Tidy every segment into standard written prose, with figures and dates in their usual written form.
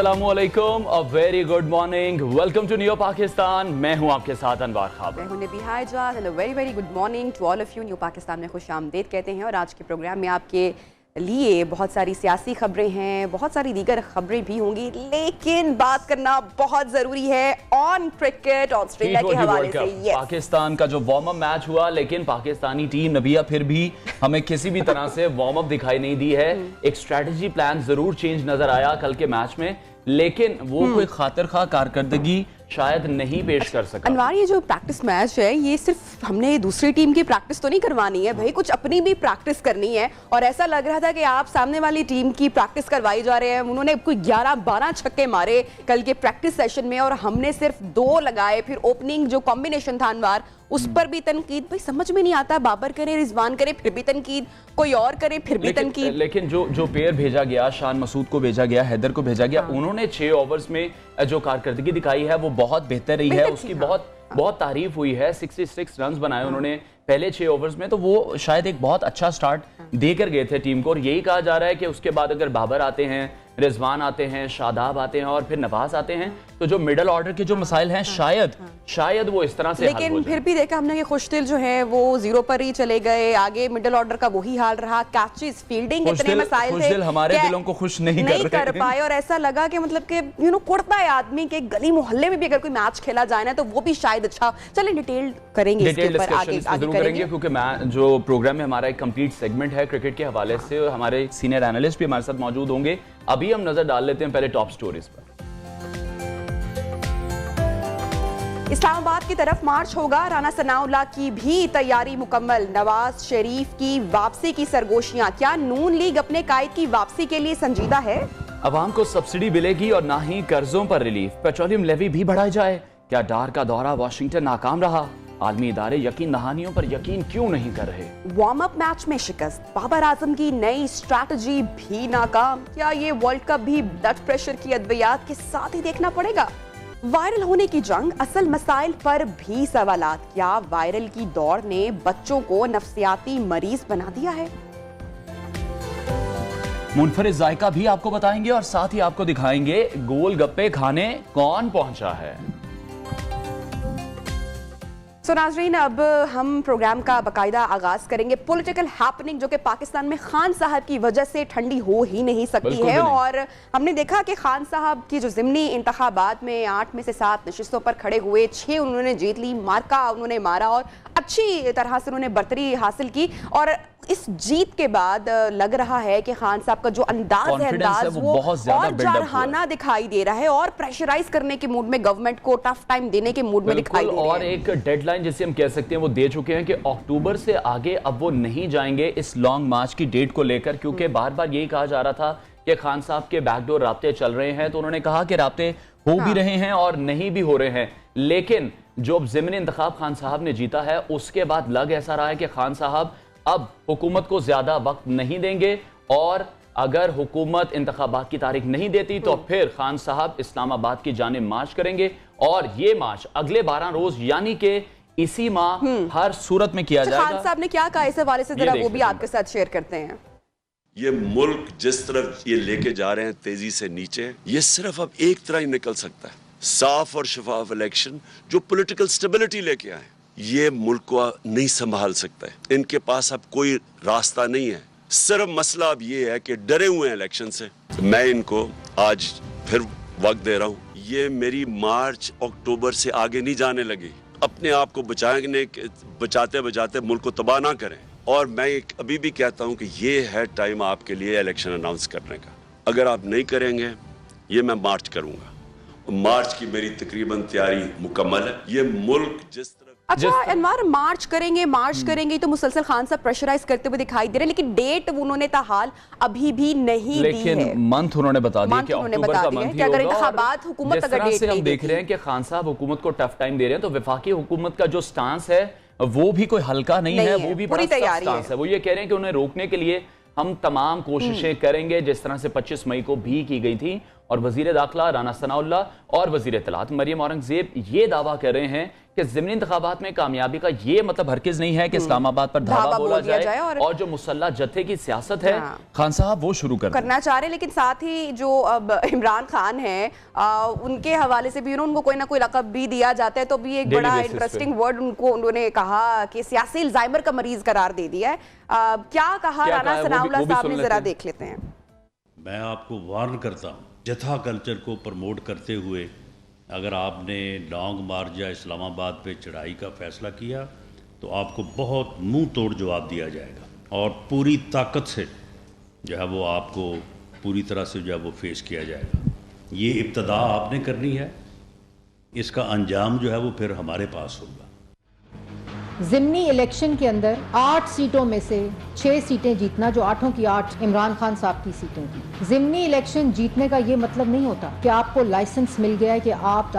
अस्सलामुअलैकुम, a very good morning, welcome to new Pakistan. मैं हूं आपके साथ अनवार खाब। मैं हूं Nabiha Ijaz and a very very good morning to all of you. New Pakistan में खुशामदीद कहते हैं। और आज के प्रोग्राम में आपके लिए बहुत सारी सियासी खबरें हैं, बहुत सारी दीगर खबरें भी होंगी, लेकिन बात करना बहुत जरूरी है ऑन क्रिकेट ऑस्ट्रेलिया के हवाले से। पाकिस्तान का जो वार्म अप मैच हुआ, लेकिन पाकिस्तानी टीम नबिया फिर भी हमें किसी भी तरह से वार्म अप दिखाई नहीं दी है। एक स्ट्रेटजी प्लान जरूर चेंज नजर आया कल के मैच में, लेकिन वो कोई खातिर खा कारकर्दगी शायद नहीं पेश कर सका। अनवार, ये जो प्रैक्टिस मैच है, ये सिर्फ हमने दूसरी टीम की प्रैक्टिस तो नहीं करवानी है भाई, कुछ अपनी भी प्रैक्टिस करनी है। और ऐसा लग रहा था कि आप सामने वाली टीम की प्रैक्टिस करवाई जा रहे हैं। उन्होंने कोई 11-12 छक्के मारे कल के प्रैक्टिस सेशन में और हमने सिर्फ 2 लगाए। फिर ओपनिंग जो कॉम्बिनेशन था अनवार, उस पर भी तनकीद। भाई समझ में नहीं आता, बाबर करे, रिजवान करे, फिर भी तनकीद, कोई और करे, फिर भी तनकीद। लेकिन जो पेयर भेजा गया, शान मसूद को भेजा गया, हैदर को भेजा गया, उन्होंने 6 ओवर्स में जो कारकर्दगी दिखाई है वो बहुत बेहतर रही है। उसकी बहुत तारीफ हुई है। 66 रन बनाए उन्होंने पहले 6 ओवर्स में, तो वो शायद एक बहुत अच्छा स्टार्ट देकर गए थे टीम को। और यही कहा जा रहा है कि उसके बाद अगर बाबर आते हैं, रिजवान आते हैं, शादाब आते हैं और फिर नवाज आते हैं, तो जो मिडल ऑर्डर के जो मसाइल हैं शायद वो इस तरह से लेकिन फिर भी देखा हमने कि खुशदिल जो है वो 0 पर ही चले गए। आगे मिडल ऑर्डर का वही हाल रहा, कैचेस, फील्डिंग, इतने मसाइल थे, हमारे दिलों को खुश नहीं कर पाए। और ऐसा लगा कि मतलब कि कुड़ता है आदमी के गली मोहल्ले में भी अगर कोई मैच खेला जाए ना, तो वो भी शायद अच्छा। चलें डिटेल करेंगे इसके ऊपर, आगे करेंगे, क्योंकि मैं जो प्रोग्राम में हमारा एक कंप्लीट सेगमेंट है क्रिकेट के हवाले से, हमारे सीनियर एनालिस्ट भी हमारे साथ मौजूद होंगे। अभी हम नजर डाल लेते हैं पहले टॉप स्टोरीज पर। इस्लामाबाद की तरफ मार्च होगा, राना सनाउल्लाह की भी तैयारी मुकम्मल। नवाज शरीफ की वापसी की सरगोशियां, क्या नून लीग अपने कायद की वापसी के लिए संजीदा है? अवाम को सब्सिडी मिलेगी और ना ही कर्जों पर रिलीफ। पेट्रोलियम लेवी भी बढ़ाई जाए। क्या डार का दौरा वाशिंगटन नाकाम रहा? आलमी इदारे यकीन दहानियों पर यकीन क्यों नहीं कर रहे? वार्म अप मैच में शिकस्त, बाबर आजम की नई स्ट्रैटेजी भी नाकाम। क्या ये वर्ल्ड कप भी ब्लड प्रेशर की अद्वियात के साथ ही देखना पड़ेगा? वायरल होने की जंग, असल मसाइल पर भी सवालात। क्या वायरल की दौड़ ने बच्चों को नफ्सियाती मरीज बना दिया है? मुनफरिद जायका भी आपको बताएंगे और साथ ही आपको दिखाएंगे गोलगप्पे खाने कौन पहुंचा है। तो नाजरीन, अब हम प्रोग्राम का बाकायदा आगाज करेंगे। पॉलिटिकल हैपनिंग जो कि पाकिस्तान में खान साहब की वजह से ठंडी हो ही नहीं सकती है। और हमने देखा कि खान साहब की जो ज़िमनी इंतखाबात में 8 में से 7 नशिस्तों पर खड़े हुए, 6 उन्होंने जीत ली, मार्का उन्होंने मारा और अच्छी तरह से उन्होंने बर्तरी हासिल की। और इस जीत के बाद लग रहा है कि खान साहब का जो अंदाज है वो और जारहाना दिखाई दे रहा है और प्रेशराइज करने के मूड में, गवर्नमेंट को टफ टाइम देने के मूड में दिखाई दे रहे हैं। और एक डेडलाइन जिसे हम कह सकते हैं वो दे चुके हैं कि अक्टूबर से आगे अब वो नहीं जाएंगे इस लॉन्ग मार्च की डेट को लेकर, क्योंकि बार बार यही कहा जा रहा था कि खान साहब के बैकडोर राब्ते चल रहे हैं। तो उन्होंने कहा कि राब्ते हो भी रहे हैं और नहीं भी हो रहे हैं, लेकिन जो ज़िमनी इंतखाब खान साहब ने जीता है उसके बाद लग ऐसा रहा है कि खान साहब अब हुकूमत को ज्यादा वक्त नहीं देंगे। और अगर हुकूमत इंतखाबात की तारीख नहीं देती तो फिर खान साहब इस्लामाबाद की जानिब मार्च करेंगे। और ये मार्च अगले 12 रोज यानी कि इसी माह हर सूरत में किया जाएगा। खान साहब ने क्या कहा इस हवाले से, जरा वो भी आपके साथ शेयर करते हैं। ये मुल्क जिस तरफ ये लेके जा रहे हैं तेजी से नीचे, ये सिर्फ अब एक तरह ही निकल सकता है, साफ और शफाफ इलेक्शन जो पॉलिटिकल स्टेबिलिटी लेके आए। ये मुल्क को नहीं संभाल सकता है, इनके पास अब कोई रास्ता नहीं है। सिर्फ मसला अब ये है कि डरे हुए हैं इलेक्शन से। मैं इनको आज फिर वक्त दे रहा हूँ, ये मेरी मार्च अक्टूबर से आगे नहीं जाने लगी। अपने आप को बचाते बचाते मुल्क को तबाह ना करें। और मैं अभी भी कहता हूँ कि ये है टाइम आपके लिए इलेक्शन अनाउंस करने का। अगर आप नहीं करेंगे, ये मैं मार्च करूँगा। मार्च की मेरी तकरीबन तैयारी मुकम्मल है। ये मुल्क जिस तरह अच्छा अनवार, मार्च करेंगे तो मुसलसल खान साहब प्रेशराइज करते हुए दिखाई दे रहे हैं, लेकिन डेट उन्होंने ताहाल अभी भी नहीं दी है। लेकिन मंथ उन्होंने बता दिया कि अक्टूबर का मंथ ही होगा। इंतखाबात हुकूमत अगर डेट हम देख रहे हैं कि खान साहब हुकूमत को टफ टाइम दे रहे हैं, तो वफाकी हुकूमत का जो स्टांस है वो भी कोई हल्का नहीं है, वो भी बड़ा सख्त स्टांस है। वो ये कह रहे हैं कि उन्हें रोकने के लिए हम तमाम कोशिशें करेंगे, जिस तरह से 25 मई को भी की गई थी। और वजीर दाखिला राना सनाउल्लाह और वजीर इत्तलात मरियम औरंगजेब ये दावा कर रहे हैं कि ज़िमनी इंतखाबात में कामयाबी का ये मतलब हरगिज नहीं है कि इस्लामाबाद पर धावा बोला जाए और जो मुसल्ला जत्थे की सियासत है खान साहब वो शुरू करना चाह रहे हैं। लेकिन साथ ही जो अब इमरान खान है उनके हवाले से भी उनको कोई ना कोई लक़ब भी दिया जाता है, तो भी एक बड़ा इंटरेस्टिंग वर्ड उन्होंने कहा कि सियासी अल्जाइमर का मरीज करार दे दिया है। क्या कहा राना सनाउल्लाह साहब ने, जरा देख लेते हैं। मैं आपको वार्न करता हूँ, जथा कल्चर को प्रमोट करते हुए अगर आपने लॉन्ग मार्च या इस्लामाबाद पे चढ़ाई का फैसला किया तो आपको बहुत मुंह तोड़ जवाब दिया जाएगा और पूरी ताकत से जो है वो आपको पूरी तरह से जो है वो फेस किया जाएगा। ये इब्तदा आपने करनी है, इसका अंजाम जो है वो फिर हमारे पास होगा। ज़िमनी इलेक्शन के अंदर 8 सीटों में से 6 सीटें जीतना, जो 8 की 8 इमरान खान साहब की सीटें थी। ज़िमनी इलेक्शन जीतने का ये मतलब नहीं होता कि आपको लाइसेंस मिल गया है कि आप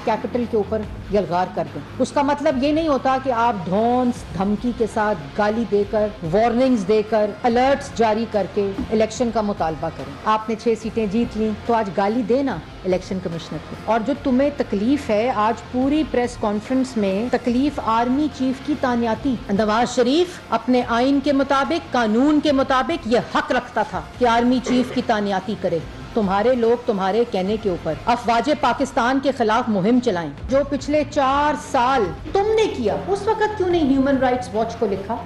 कैपिटल के ऊपर यलगार कर दें। उसका मतलब ये नहीं होता कि आप धौंस धमकी के साथ गाली देकर, वार्निंग्स देकर, अलर्ट्स जारी करके इलेक्शन का मुतालबा करें। आपने 6 सीटें जीत ली तो आज गाली देना इलेक्शन कमिश्नर को। और जो तुम्हें तकलीफ है, आज पूरी प्रेस कॉन्फ्रेंस में तकलीफ आर्मी चीफ की तानियाती। नवाज शरीफ अपने आइन के मुताबिक, कानून के मुताबिक ये हक रखता था कि आर्मी चीफ की तानियाती करे। तुम्हारे लोग तुम्हारे कहने के ऊपर अफवाज पाकिस्तान के खिलाफ मुहिम चलाएं, जो पिछले 4 साल तुमने किया। उस वक्त क्यों नहीं ह्यूमन राइट्स वॉच को लिखा?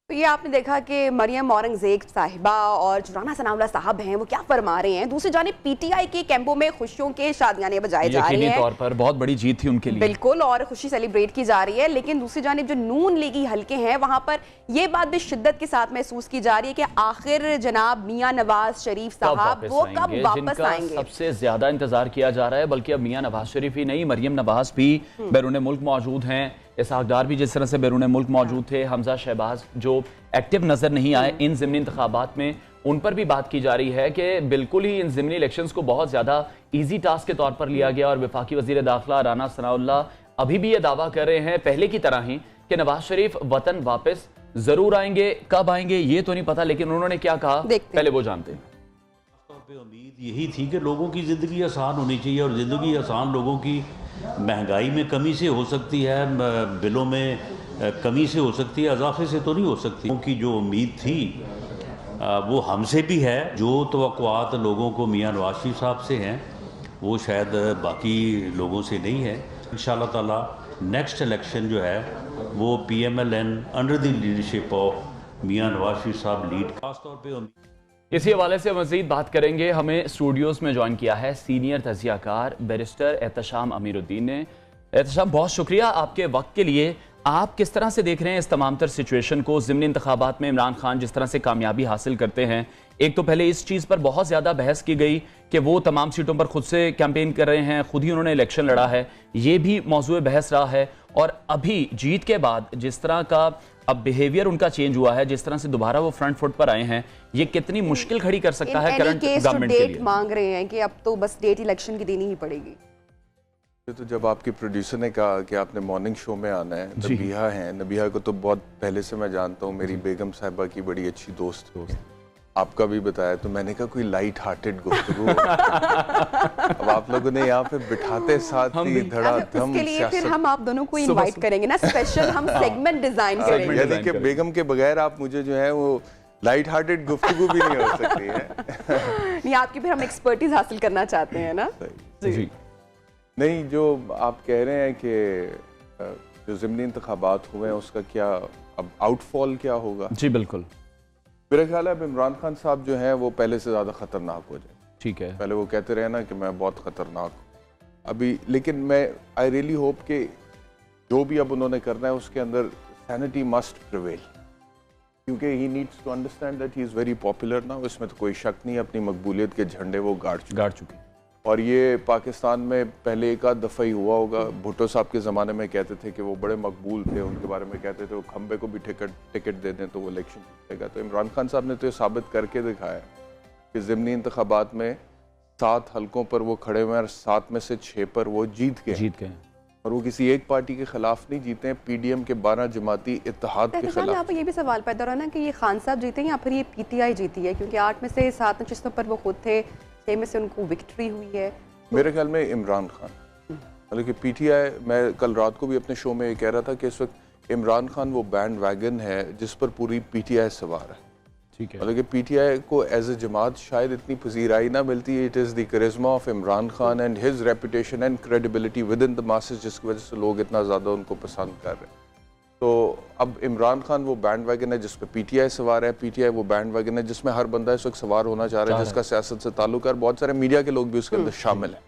तो ये आपने देखा कि मरियम औरंगजेब साहिबा और जो राना सनाउल्लाह साहब हैं वो क्या फरमा रहे हैं। दूसरी जानिब पीटीआई के कैंपों में खुशियों के शादियाने बजाए जा रही हैं, तौर पर बहुत बड़ी जीत थी उनके लिए, बिल्कुल, और खुशी सेलिब्रेट की जा रही है। लेकिन दूसरी जानिब जो नून लीगी हल्के हैं वहां पर ये बात भी शिद्दत के साथ महसूस की जा रही है कि आखिर जनाब मियां नवाज शरीफ साहब वो कब वापस आएंगे। सबसे ज्यादा इंतजार किया जा रहा है, बल्कि अब मियां नवाज शरीफ ही नहीं, मरियम नवाज भी बैरून मुल्क मौजूद हैं, इसहाक डार भी जिस तरह से बैरून मुल्क मौजूद थे, हमजा शहबाज जो एक्टिव नजर नहीं आए इन ज़िमनी इंतखाबात में, उन पर भी बात की जा रही है कि बिल्कुल ही इन ज़िमनी इलेक्शंस को बहुत ज्यादा इजी टास्क के तौर पर लिया गया। और वफाकी वजीर दाखिला राना सनाउल्लाह अभी भी ये दावा कर रहे हैं पहले की तरह ही कि नवाज शरीफ वतन वापस जरूर आएंगे। कब आएंगे ये तो नहीं पता, लेकिन उन्होंने क्या कहा पहले वो जानते हैं। उम्मीद यही थी कि लोगों की ज़िंदगी आसान होनी चाहिए, और ज़िंदगी आसान लोगों की महंगाई में कमी से हो सकती है, बिलों में कमी से हो सकती है, इजाफे से तो नहीं हो सकती। उनकी जो उम्मीद थी वो हमसे भी है, जो तवक्कुआत लोगों को मियां नवाज शरीफ साहब से हैं वो शायद बाकी लोगों से नहीं है। इंशाअल्लाह ताला नेक्स्ट इलेक्शन जो है वो PMLN under the leadership of Mian Nawaz Sharif Sahab lead, खासतौर पर इसी हवाले से मजीद बात करेंगे। हमें स्टूडियोज में ज्वाइन किया है सीनियर तजियाकार बैरिस्टर एहतशाम अमीरुद्दीन ने। एहतशाम, बहुत शुक्रिया आपके वक्त के लिए। आप किस तरह से देख रहे हैं इस तमाम तर सिचुएशन को? ज़िमनी इंतखाबात में इमरान खान जिस तरह से कामयाबी हासिल करते हैं, एक तो पहले इस चीज़ पर बहुत ज़्यादा बहस की गई कि वो तमाम सीटों पर खुद से कैंपेन कर रहे हैं, खुद ही उन्होंने इलेक्शन लड़ा है, ये भी मौजूद बहस रहा है। और अभी जीत के बाद जिस तरह का अब बिहेवियर उनका चेंज हुआ है, जिस तरह से दोबारा वो फ्रंट फुट पर आए हैं, ये कितनी मुश्किल खड़ी कर सकता है करंट गवर्नमेंट के लिए? मांग रहे हैं कि अब तो बस डेट इलेक्शन की देनी ही पड़ेगी। तो जब आपके प्रोड्यूसर ने कहा कि आपने मॉर्निंग शो में आना है, नबिहा हैं, नबिहा को तो बहुत पहले से मैं जानता हूँ, मेरी बेगम साहिबा की बड़ी अच्छी दोस्त है, आपका भी बताया, तो मैंने कहा कोई लाइट हार्टेड गुफ्तगू अब आप लोगों ने यहाँ पे बिठाते साथ ही धड़ाधम, उसके लिए फिर हम आप दोनों को इनवाइट करेंगे ना, स्पेशल हम सेगमेंट डिजाइन करेंगे, यानी कि बेगम के बगैर आप मुझे जो है वो लाइट हार्टेड गुफ्तगू भी नहीं हो सकती है। नहीं, आपकी फिर हम एक्सपर्टीज हासिल करना चाहते हैं ना। जी नहीं, जो आप कह रहे हैं कि जो ज़िमनी इंतखाबात हुए हैं उसका क्या अब आउटफॉल क्या होगा? जी बिल्कुल, मेरा ख्याल है अब इमरान खान साहब जो हैं वो पहले से ज़्यादा ख़तरनाक हो जाए। ठीक है, पहले वो कहते रहे ना कि मैं बहुत ख़तरनाक हूँ अभी, लेकिन मैं आई रियली होप कि जो भी अब उन्होंने करना है उसके अंदर सैनिटी मस्ट प्रिवेल, क्योंकि he needs to understand that he is very popular ना, इसमें तो कोई शक नहीं, अपनी मकबूलियत के झंडे वो गाड़ चुके। और ये पाकिस्तान में पहले एक आध दफ़ा ही हुआ होगा। भुट्टो साहब के ज़माने में कहते थे कि वो बड़े मकबूल थे, उनके बारे में कहते थे वो खंबे को भी टिकट दे दें तो वो इलेक्शन जीतेगा। तो इमरान खान साहब ने तो ये साबित करके दिखाया कि ज़िमनी इंतखाबात में 7 हलकों पर वो खड़े हुए हैं और 7 में से 6 पर वो जीत गए। और वो किसी एक पार्टी के खिलाफ नहीं जीते हैं, PDM के 12 जमाती इत्तेहाद के खिलाफ। यहाँ पर ये भी सवाल पैदा हो रहा है ना कि ये खान साहब जीते हैं या फिर ये PTI जीती है, क्योंकि 8 में से 7 नशिस्तों पर वो खुद थे, 6 में से उनको विक्ट्री हुई है। मेरे ख्याल में इमरान खान, मतलब कि पीटीआई, मैं कल रात को भी अपने शो में ये कह रहा था कि इस वक्त इमरान खान वो बैंड वैगन है जिस पर पूरी पीटीआई सवार है। ठीक है, मतलब कि पीटीआई को एज ए जमात शायद इतनी पजीराई ना मिलती है। It is the charisma of Imran Khan and his reputation and credibility within the masses, जिसकी वजह से लोग इतना ज़्यादा उनको पसंद कर रहे हैं। तो अब इमरान खान वो बैंड वैगन है जिस पर पीटीआई सवार है, पीटीआई वो बैंड वैगन है जिसमें हर बंदा इस वक्त सवार होना चाह रहा है जिसका सियासत से ताल्लुक है। बहुत सारे मीडिया के लोग भी उसके अंदर शामिल हैं।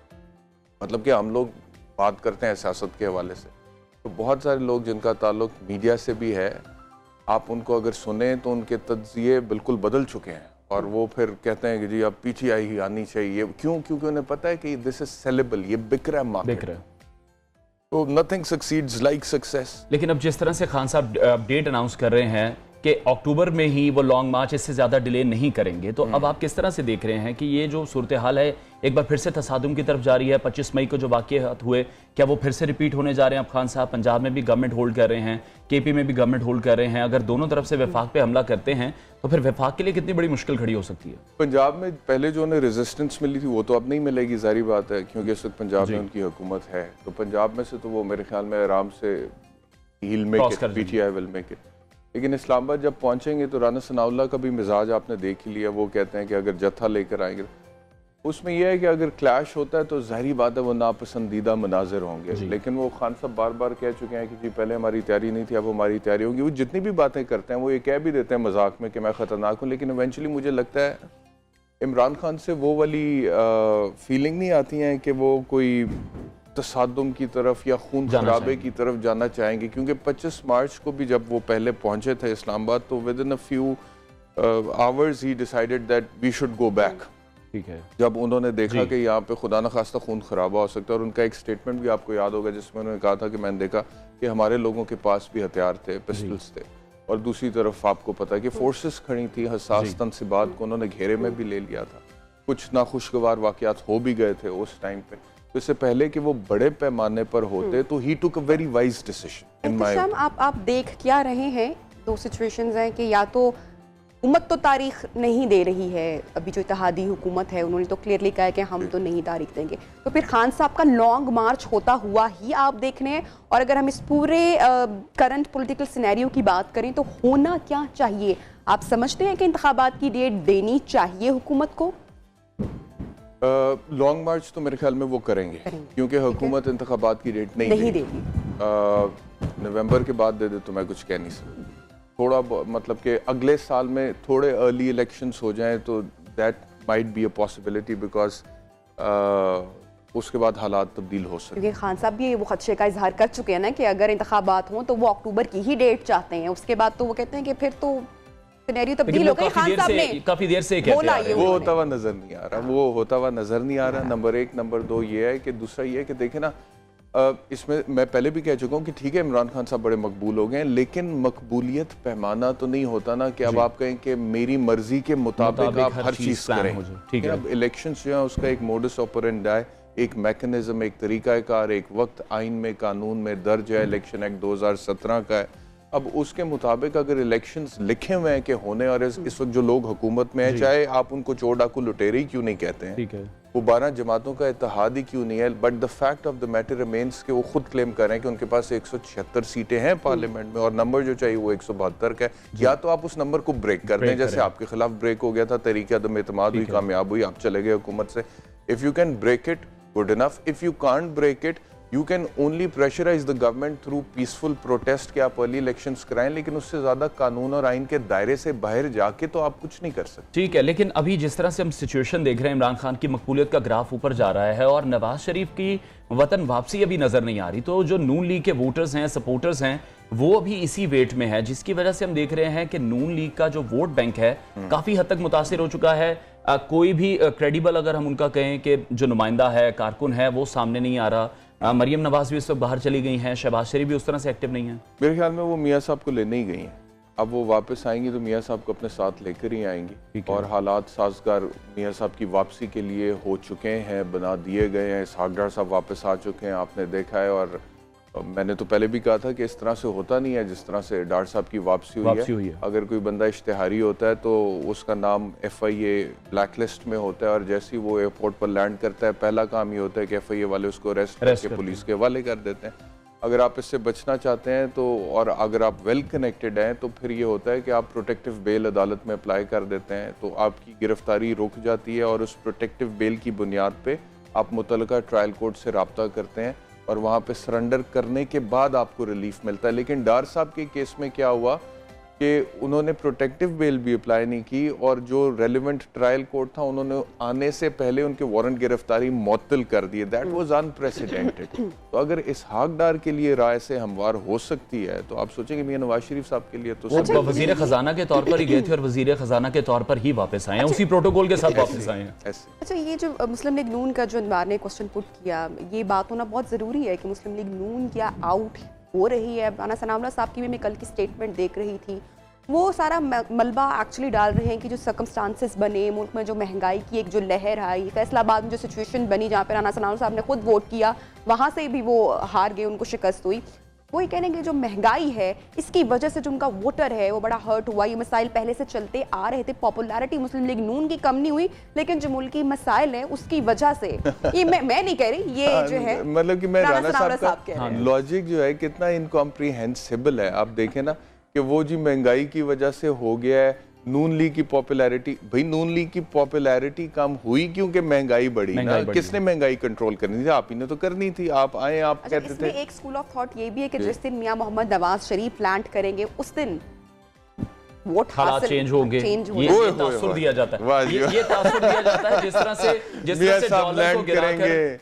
मतलब कि हम लोग बात करते हैं सियासत के हवाले से, तो बहुत सारे लोग जिनका ताल्लुक मीडिया से भी है, आप उनको अगर सुने तो उनके तज्जिए बिल्कुल बदल चुके हैं और वो फिर कहते हैं कि जी अब पीटीआई ही आनी चाहिए। क्यों? क्योंकि उन्हें पता है कि दिस इज सेलेबल, ये बिक रहा है मार्केट, तो नथिंग सक्सीड्स लाइक सक्सेस। लेकिन अब जिस तरह से खान साहब अपडेट अनाउंस कर रहे हैं कि अक्टूबर में ही वो लॉन्ग मार्च, इससे ज़्यादा डिले नहीं करेंगे, तो अब आप किस तरह से देख रहे हैं कि ये जो सूरत हाल है एक बार फिर से तसादुम की तरफ जा रही है? 25 मई को जो वाक़यात हुए, क्या वो फिर से रिपीट होने जा रहे हैं? अब खान साहब पंजाब में भी गवर्नमेंट होल्ड कर रहे हैं, केपी में भी गवर्नमेंट होल्ड कर रहे हैं। अगर दोनों तरफ से वफाक पे हमला करते हैं तो फिर वफाक के लिए कितनी बड़ी मुश्किल खड़ी हो सकती है? पंजाब में पहले जो उन्हें रेजिस्टेंस मिली थी वो तो अब नहीं मिलेगी, जारी बात है, क्योंकि इस वक्त पंजाब में उनकी हुकूमत है। तो पंजाब में से तो वो मेरे ख्याल में आराम से he'll make it, PTI will make it. लेकिन इस्लामाबाद जब पहुंचेंगे तो राना सनाउल्लाह का भी मिजाज आपने देख ही लिया। वो कहते हैं कि अगर जत्था लेकर आएंगे, उसमें यह है कि अगर क्लैश होता है तो जाहिर बात है वो नापसंदीदा मनाजिर होंगे। लेकिन वो खान साहब बार बार कह चुके हैं कि जी पहले हमारी तैयारी नहीं थी, अब हमारी तैयारी होगी। वो जितनी भी बातें करते हैं वो ये कह भी देते हैं मजाक में कि मैं ख़तरनाक हूँ, लेकिन इवेंचुअली मुझे लगता है इमरान खान से वो वाली फीलिंग नहीं आती है कि वो कोई तसादुम की तरफ या खून खराबे की तरफ जाना चाहेंगे। क्योंकि 25 मार्च को भी जब वो पहले पहुंचे थे इस्लामाबाद, तो within a few hours he decided that we should go back. ठीक है, जब उन्होंने देखा कि यहाँ पे खुदा न खास्ता खून खराबा हो सकता है, और उनका एक स्टेटमेंट भी आपको याद होगा जिसमें उन्होंने कहा था कि मैंने देखा कि हमारे लोगों के पास भी हथियार थे, पिस्टल्स थे, और दूसरी तरफ आपको पता है कि फोर्सेस खड़ी थी। हसास तनसीबात को उन्होंने घेरे में भी ले लिया था। कुछ नाखुशगवार वाकयात हो भी गए थे उस टाइम पे, तो इससे पहले कि वो बड़े पैमाने पर होते तो ही took a very wise decision in my. आप देख क्या रहे हैं, दो सिचुएशंस हैं कि या तो हुकूमत तो तारीख नहीं दे रही है, अभी जो इत्तेहादी हुकूमत है उन्होंने तो क्लियरली कहा है कि हम तो नहीं तारीख देंगे, तो फिर खान साहब का लॉन्ग मार्च होता हुआ ही आप देख रहे हैं। और अगर हम इस पूरे करंट पॉलिटिकल सिनेरियो की बात करें तो होना क्या चाहिए? आप समझते हैं कि इंतखाबात की डेट देनी चाहिए हुकूमत को? लॉन्ग मार्च तो मेरे ख्याल में वो करेंगे क्योंकि हुकूमत इंतखाबात की डेट नहीं देगी। नवंबर के बाद दे दे तो मैं कुछ कह नहीं सकता। थोड़ा मतलब कि अगले साल में थोड़े अर्ली इलेक्शंस हो जाएं तो that might be a possibility, because उसके बाद हालात तब्दील हो सकते हैं। क्योंकि खान साहब भी वो खदशे का इजहार कर चुके हैं ना कि अगर इंतखाबात हों तो वो अक्टूबर की ही डेट चाहते हैं। उसके बाद तो वो कहते हैं कि फिर तो सिनेरियो तब्दील हो गई। खान साहब ने काफी देर से कहते आ रहे हैं, वो होता हुआ नजर नहीं आ रहा, वो होता हुआ नजर नहीं आ रहा। नंबर एक। नंबर दो ये है कि दूसरा ये है कि देखें ना, इसमें मैं पहले भी कह चुका हूँ कि ठीक है इमरान खान साहब बड़े मकबूल हो गए हैं, लेकिन मकबूलियत पैमाना तो नहीं होता ना कि अब आप कहें कि मेरी मर्जी के मुताबिक आप हर चीज करें। ठीक है, अब इलेक्शंस जो है उसका एक मोडस ऑपरेंडी, एक मैकेनिज्म, एक तरीकाकार, एक वक्त आइन में कानून में दर्ज है। इलेक्शन एक्ट 2017 का है। अब उसके मुताबिक अगर इलेक्शंस लिखे हुए हैं कि होने, और इस वक्त जो लोग हुकूमत में हैं, चाहे आप उनको चोर डाकू लुटेरे क्यों नहीं कहते हैं, ठीक है, वो 12 जमातों का इत्तेहाद ही क्यों नहीं है, but the fact of the matter remains कि वो खुद क्लेम कर रहे हैं कि उनके पास 176 सीटें हैं पार्लियामेंट में और नंबर जो चाहिए वो 172 का है। या तो आप उस नंबर को ब्रेक कर दें, जैसे आपके खिलाफ ब्रेक हो गया था, तरीके अदम एतमाद हुई, कामयाब हुई, आप चले गए हुकूमत से। If you can break it, good enough. If you can't break it, you can only pressurise the government through peaceful protest के आप अर्ली इलेक्शंस कराएं, लेकिन उससे ज्यादा कानून और आइन के दायरे से बाहर जाके तो आप कुछ नहीं कर सकते। ठीक है, लेकिन अभी जिस तरह से हम सिचुएशन देख रहे हैं, इमरान खान की मकबूलियत का ग्राफ ऊपर जा रहा है और नवाज शरीफ की वतन वापसी अभी नजर नहीं आ रही, तो जो नून लीग के वोटर्स हैं, सपोर्टर्स हैं, वो अभी इसी वेट में है, जिसकी वजह से हम देख रहे हैं कि नून लीग का जो वोट बैंक है काफी हद तक मुतासिर हो चुका है। कोई भी क्रेडिबल अगर हम उनका कहें कि जो नुमाइंदा है, कारकुन है, वो सामने नहीं आ रहा। मरियम नवाज भी इस वक्त बाहर चली गई हैं, शहबाज शरीफ भी उस तरह से एक्टिव नहीं है। मेरे ख्याल में वो मियाँ साहब को लेने ही गई हैं। अब वो वापस आएंगी तो मियाँ साहब को अपने साथ लेकर ही आएंगी, और हालात साजगार मियाँ साहब की वापसी के लिए हो चुके हैं, बना दिए गए हैं। इसहाक डार साहब वापस आ चुके हैं, आपने देखा है, और मैंने तो पहले भी कहा था कि इस तरह से होता नहीं है जिस तरह से डार साहब की वापसी हुई है। अगर कोई बंदा इश्तिहारी होता है तो उसका नाम FIA ब्लैक लिस्ट में होता है और जैसे ही वो एयरपोर्ट पर लैंड करता है पहला काम ये होता है कि FIA वाले उसको अरेस्ट करके पुलिस के हवाले कर देते हैं। अगर आप इससे बचना चाहते हैं तो, और अगर आप वेल कनेक्टेड हैं तो फिर ये होता है कि आप प्रोटेक्टिव बेल अदालत में अप्लाई कर देते हैं तो आपकी गिरफ्तारी रुक जाती है और उस प्रोटेक्टिव बेल की बुनियाद पे आप मुतल्लिका ट्रायल कोर्ट से रब्ता करते हैं और वहाँ पे सरेंडर करने के बाद आपको रिलीफ मिलता है। लेकिन डार साहब के केस में क्या हुआ कि उन्होंने प्रोटेक्टिव बेल भी अप्लाई नहीं की और जो रेलिवेंट ट्रायल कोर्ट था उन्होंने आने से पहले उनके वारंट गिरफ्तारी मुअत्तल कर दिए। That was unprecedented. तो अगर इसहाक डार के लिए राय से हमवार हो सकती है तो आप सोचेंगे मियां नवाज शरीफ साहब के लिए तो वो वजीर खजाना के तौर पर ही गए थे और वजीर खजाना के तौर पर ही वापस आए हैं, उसी प्रोटोकॉल के साथ वापस आए हैं। अच्छा, ये जो मुस्लिम लीग नून का जो इनवार ने क्वेश्चन पुट किया, ये बात होना बहुत ज़रूरी है कि मुस्लिम लीग नून क्या आउट हो रही है। राना सनाउल्लाह साहब की भी मैं कल की स्टेटमेंट देख रही थी, वो सारा मलबा एक्चुअली डाल रहे हैं कि जो सर्कमस्टांसेस बने, मुल्क में जो महंगाई की एक जो लहर आई, फैसलाबाद में जो सिचुएशन बनी जहाँ पे राना सनाउल्लाह साहब ने खुद वोट किया, वहाँ से भी वो हार गए, उनको शिकस्त हुई। वो ये कहने कि जो महंगाई है इसकी वजह से जो उनका वोटर है वो बड़ा हर्ट हुआ। ये मसाइल पहले से चलते आ रहे थे, पॉपुलैरिटी मुस्लिम लीग नून की कम नहीं हुई, लेकिन जो मुल्की मसाइल है उसकी वजह से ये मैं नहीं कह रही, ये जो है मतलब कि मैं राना साहब का का लॉजिक जो है कितना इनकॉम्प्रिहेंसिबल है। आप देखें ना कि वो जी महंगाई की वजह से हो गया है, नून लीग की पॉपुलैरिटी, भाई नून लीग की पॉपुलैरिटी कम हुई क्योंकि महंगाई बढ़ी ना। किसने महंगाई कंट्रोल करनी थी? आप ही ने तो करनी थी। आप आए, आप कहते थे। एक स्कूल ऑफ थॉट ये भी है कि जिस दिन मियां मोहम्मद नवाज शरीफ प्लांट करेंगे उस दिन वोट हालात चेंज होंगे, ये तासुर दिया जाता है, ये तासुर दिया जाता है जिस तरह से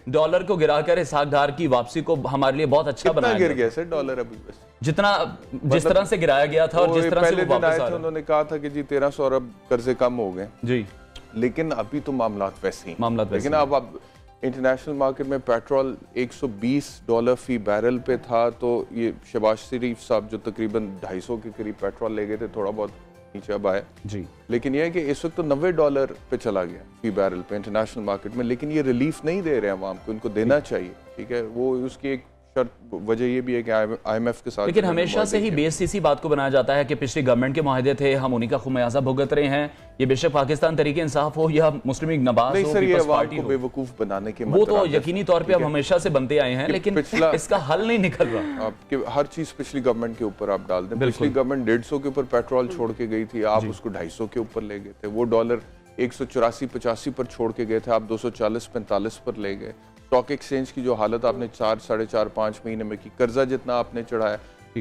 डॉलर को गिराकर इसहाक डार की वापसी को हमारे लिए बहुत अच्छा बनाया गिर गया सर डॉलर अभी बस जितना जिस तरह से गिराया गया था और जिस तरह से वो वापस आ रहा है। उन्होंने कहा था कि जी 1300 अरब कर्जे कम हो गए जी, लेकिन अभी तो मामलात वैसे ही लेकिन अब इंटरनेशनल मार्केट में पेट्रोल $120 फी बैरल पे था, तो ये शहबाज शरीफ साहब जो तकरीबन 250 के करीब पेट्रोल ले गए थे, थोड़ा बहुत नीचे अब आया जी। लेकिन यह है कि इस वक्त तो $90 पे चला गया फी बैरल पे इंटरनेशनल मार्केट में, लेकिन ये रिलीफ नहीं दे रहे हैं आवाम को, इनको देना चाहिए। ठीक है, वो उसकी एक वजह ये भी है कि IMF के साथ, लेकिन हमेशा से ही बेस इसी बात को बनाया जाता है कि पिछली गवर्नमेंट के माहदे थे, हम उन्हीं का खुमियाजा भुगत रहे हैं। ये बेशक पाकिस्तान तरीके इंसाफ हो या मुस्लिम लीग नवाज हो, पीपल्स पार्टी हो, बेवकूफ बनाने के वो तो यकीनी तौर पे अब हमेशा से बनते आए हैं, लेकिन इसका हल नहीं निकल रहा। आपके हर चीज पिछली गवर्नमेंट के ऊपर आप डाल दें। पिछली गवर्नमेंट 150 के ऊपर पेट्रोल छोड़ के गई थी, आप उसको 250 के ऊपर ले गए थे। वो डॉलर 184-85 पर छोड़ के गए थे, आप 240-45 पर ले गए। स्टॉक एक्सचेंज की जो हालत आपने 4, 4.5, 5 महीने में की, कर्जा जितना आपने चढ़ाया।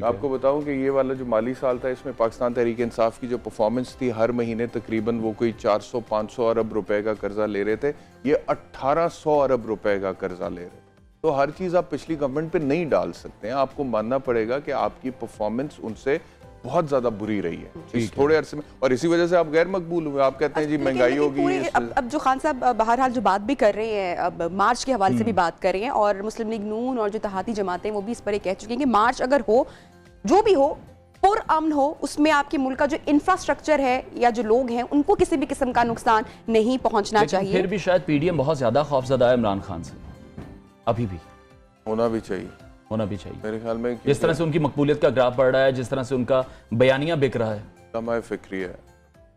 आपको बताऊं कि ये वाला जो माली साल था इसमें पाकिस्तान तहरीक इंसाफ की जो परफॉर्मेंस थी, हर महीने तकरीबन वो कोई 400-500 अरब रुपए का कर्जा ले रहे थे, ये 1800 अरब रुपए का कर्जा ले रहे थे। तो हर चीज आप पिछली गवर्नमेंट पे नहीं डाल सकते हैं, आपको मानना पड़ेगा कि आपकी परफॉर्मेंस उनसे बहुत ज्यादा बुरी रही है इस थोड़े अरसे में, और इसी वजह से आप गैर मकबूल हुए। आप कहते हैं जी महंगाई होगी। अब जो खान साहब बहरहाल जो बात भी कर रहे हैं, अब मार्च के हवाले से भी बात कर रहे हैं, और मुस्लिम लीग नून और जो इत्तेहादी जमातें वो भी इस पर कह चुकी हैं कि मार्च अगर हो, जो भी हो, पुरअमन हो, उसमें आपके मुल्क का जो इंफ्रास्ट्रक्चर है या जो लोग हैं उनको किसी भी किस्म का नुकसान नहीं पहुंचना चाहिए। फिर भी शायद PDM बहुत ज्यादा खौफजदा है इमरान खान से, अभी भी होना भी चाहिए मेरे ख्याल में। जिस तरह से उनकी मकबूलियत का ग्राफ बढ़ रहा है, जिस तरह से उनका बयानिया बिक रहा है, तमाम फिक्री है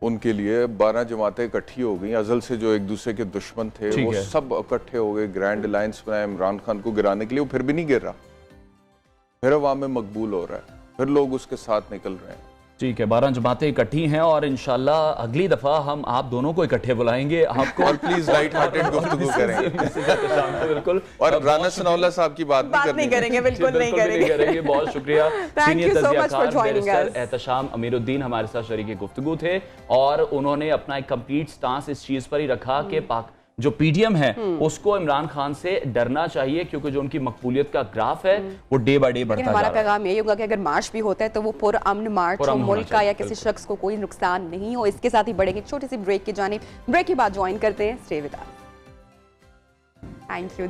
उनके लिए। 12 जमातें इकट्ठी हो गई, अजल से जो एक दूसरे के दुश्मन थे वो सब इकट्ठे हो गए, ग्रैंड अलायंस बनाया इमरान खान को गिराने के लिए। वो फिर भी नहीं गिर रहा, फिर अवाम में मकबूल हो रहा है, फिर लोग उसके साथ निकल रहे हैं। ठीक है, 12 जमातें इकट्ठी हैं और इंशाल्लाह अगली दफा हम आप दोनों को इकट्ठे बुलाएंगे आपको, और प्लीज लाइट हार्टेड गुफ्तगू करें। बिल्कुल, और राना सनाउल्लाह साहब की बात नहीं करेंगे, बिल्कुल नहीं करेंगे। बहुत शुक्रिया। सीनियर तज़कियाकार एहतशाम अमीरुद्दीन हमारे साथ शरीक गुफ्तगू थे, और उन्होंने अपना एक कंप्लीट स्टांस इस चीज पर ही रखा कि जो PDM है उसको इमरान खान से डरना चाहिए, क्योंकि जो उनकी मकबूलियत का ग्राफ है वो डे बाय डे बढ़ता जा रहा है। हमारा पैगाम यही होगा कि अगर मार्च भी होता है तो वो पुरअमन मार्च हो, मुल्क का या किसी शख्स को कोई नुकसान नहीं हो। इसके साथ ही बढ़ेंगे एक छोटी सी ब्रेक की जानिब। ब्रेक के बाद ज्वाइन करते हैं, stay with us. Thank you.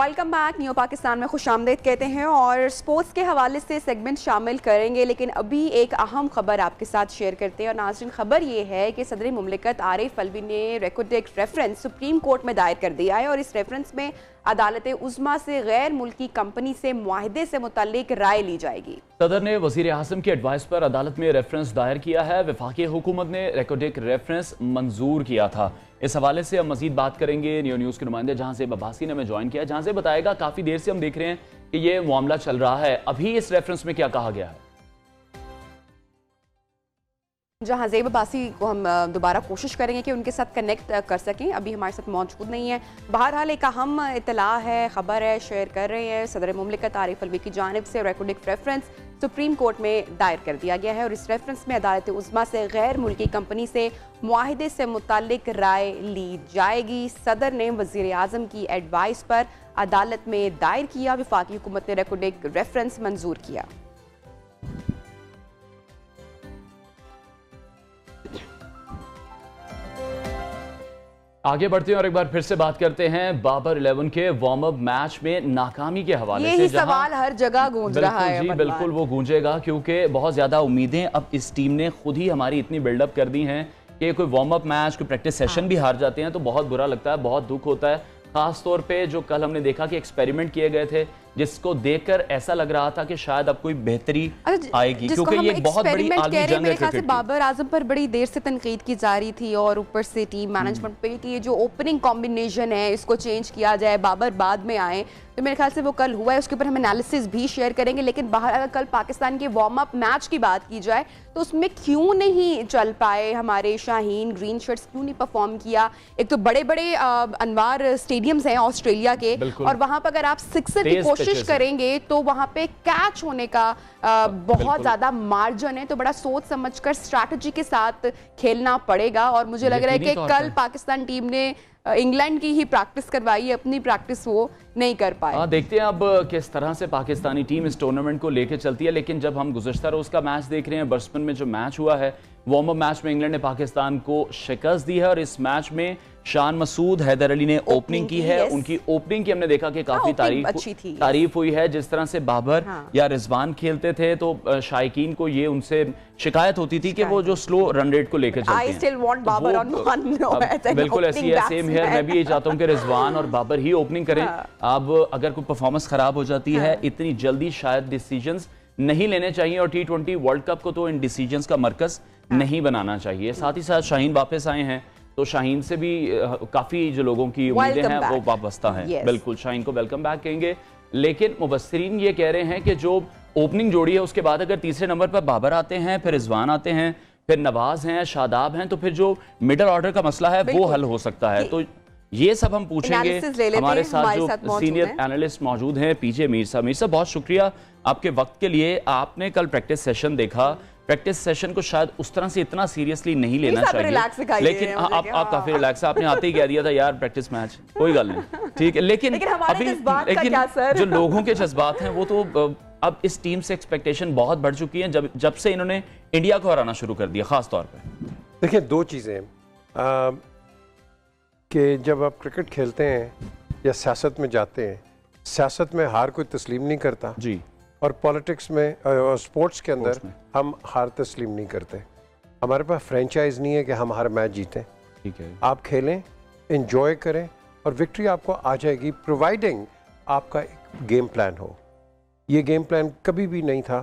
Welcome back. New Pakistan में खुशामदीद कहते हैं और स्पोर्ट्स के हवाले से सेगमेंट शामिल करेंगे, लेकिन अभी एक अहम खबर आपके साथ शेयर करते हैं। और नाज़रीन, खबर ये है कि सदर मुमलिकत आरिफ अलवी ने रिकॉर्ड रेफरेंस सुप्रीम कोर्ट में दायर कर दिया है और इस रेफरेंस में अदालत उज़्मा से गैर मुल्की कंपनी से मुआहदे से मुताल्लिक राय ली जाएगी। सदर ने वज़ीर आज़म की एडवाइस पर अदालत में रेफरेंस दायर किया है। वफाकी हुकूमत ने रिकॉर्ड रेफरेंस मंजूर किया था। इस हवाले से हम मजीद बात करेंगे। न्यू न्यूज़ के नुमाइंदे जहां से अब्बासी ने हमें ज्वाइन किया, जहां से बताएगा काफ़ी देर से हम देख रहे हैं कि ये मामला चल रहा है। अभी इस रेफरेंस में क्या कहा गया है? जहां ज़ेब अब्बासी को हम दोबारा कोशिश करेंगे कि उनके साथ कनेक्ट कर सकें, अभी हमारे साथ मौजूद नहीं है। बहरहाल एक अहम इतला है, खबर है, शेयर कर रहे हैं। सदर मुमलिकत आरिफ अलवी की जानिब से रिकॉर्ड रेफरेंस सुप्रीम कोर्ट में दायर कर दिया गया है और इस रेफरेंस में अदालत उज़्मा से गैर मुल्की कंपनी से मुआहदे से मुताल्लिक राय ली जाएगी। सदर ने वज़ीर आज़म की एडवाइस पर अदालत में दायर किया। वफाकी हुकूमत ने रिकॉर्ड रेफरेंस मंजूर किया। आगे बढ़ते हैं और एक बार फिर से बात करते हैं बाबर 11 के वार्म अप मैच में नाकामी के हवाले से। यही सवाल हर जगह गूंज रहा है। जी बिल्कुल वो गूंजेगा, क्योंकि बहुत ज्यादा उम्मीदें अब इस टीम ने खुद ही हमारी इतनी बिल्डअप कर दी हैं कि कोई वार्म अप मैच, कोई प्रैक्टिस सेशन भी हार जाते हैं तो बहुत बुरा लगता है, बहुत दुख होता है। खास तौर पे जो कल हमने देखा कि एक्सपेरिमेंट किए गए थे, जिसको देखकर ऐसा लग रहा था कि शायद अब कोई बेहतरी आएगी, क्योंकि ये एक बहुत बड़ी आलमी जंग है क्रिकेट की। बाबर आजम पर बड़ी देर से तनकीद की जा रही थी और ऊपर से टीम मैनेजमेंट पे कि ये जो ओपनिंग कॉम्बिनेशन है इसको चेंज किया जाए, बाबर बाद में आए। तो मेरे ख्याल से वो कल हुआ है, उसके ऊपर हम एनालिसिस भी शेयर करेंगे। लेकिन बाहर अगर कल पाकिस्तान के वार्म अप मैच की बात की जाए तो उसमें क्यों नहीं चल पाए हमारे शाहीन, ग्रीन शर्ट्स क्यों नहीं परफॉर्म किया? एक तो बड़े बड़े अनवार स्टेडियम्स हैं ऑस्ट्रेलिया के और वहां पर अगर आप सिक्सर की कोशिश करेंगे तो वहां पे कैच होने का बहुत ज्यादा मार्जिन है। तो बड़ा सोच समझकर स्ट्रैटेजी के साथ खेलना पड़ेगा और मुझे लग रहा है कि कल पाकिस्तान टीम ने इंग्लैंड की ही प्रैक्टिस करवाई, अपनी प्रैक्टिस वो नहीं कर पाए। देखते हैं अब किस तरह से पाकिस्तानी टीम इस टूर्नामेंट को लेकर चलती है। लेकिन जब हम गुज़श्ता रोज़ का मैच देख रहे हैं, बर्सपन में जो मैच हुआ है, वार्म अप मैच में इंग्लैंड ने पाकिस्तान को शिकस्त दी है और इस मैच में शान मसूद, हैदर अली ने ओपनिंग की है। उनकी ओपनिंग की हमने देखा कि काफी तारीफ हुई है। जिस तरह से बाबर या रिजवान खेलते थे तो शायकीन को ये उनसे शिकायत होती थी कि वो जो स्लो रन रेट को लेकर चलते हैं। बिल्कुल ऐसी है, सेम हियर। मैं भी ये चाहता हूँ कि रिजवान और बाबर ही ओपनिंग करें। अब अगर कोई परफॉर्मेंस खराब हो जाती है, इतनी जल्दी शायद डिसीजंस नहीं लेने चाहिए और T20 वर्ल्ड कप को तो इन डिसीजंस का मरकज नहीं बनाना चाहिए। साथ ही साथ शाहीन वापस आए हैं तो शाहीन से भी काफी जो लोगों की उम्मीदें हैं वो वाबस्ता हैं। बिल्कुल शाहीन को वेलकम बैक कहेंगे। लेकिन मुबस्सिरीन ये कह रहे हैं कि जो ओपनिंग जोड़ी है उसके बाद अगर तीसरे नंबर पर बाबर आते हैं, फिर रिजवान आते हैं, फिर नवाज हैं, शादाब हैं, तो फिर जो मिडल ऑर्डर का मसला है वो हल हो सकता है। तो ये सब हम पूछेंगे। हमारे साथ जो सीनियर एनालिस्ट मौजूद हैं, पीजे मीर साहब। मीर साहब बहुत शुक्रिया आपके वक्त के लिए। आपने कल प्रैक्टिस सेशन देखा, प्रैक्टिस सेशन को शायद उस तरह से इतना सीरियसली नहीं लेना चाहिए, लेकिन आप काफी रिलैक्स, आपने आते ही कह दिया था यार प्रैक्टिस मैच, कोई गल नहीं, ठीक है। लेकिन अभी जो लोगों के जज्बात हैं वो तो अब इस टीम से एक्सपेक्टेशन बहुत बढ़ चुकी है जब से इन्होंने इंडिया को हराना शुरू कर दिया। खास तौर पे देखिए दो चीज़ें कि जब आप क्रिकेट खेलते हैं या सियासत में जाते हैं, सियासत में हार कोई तस्लीम नहीं करता जी, और पॉलिटिक्स में और स्पोर्ट्स के अंदर हम हार तस्लीम नहीं करते। हमारे पास फ्रेंचाइज नहीं है कि हम हर मैच जीतें। ठीक है, आप खेलें, एंजॉय करें और विक्ट्री आपको आ जाएगी, प्रोवाइडिंग आपका एक गेम प्लान हो। ये गेम प्लान कभी भी नहीं था।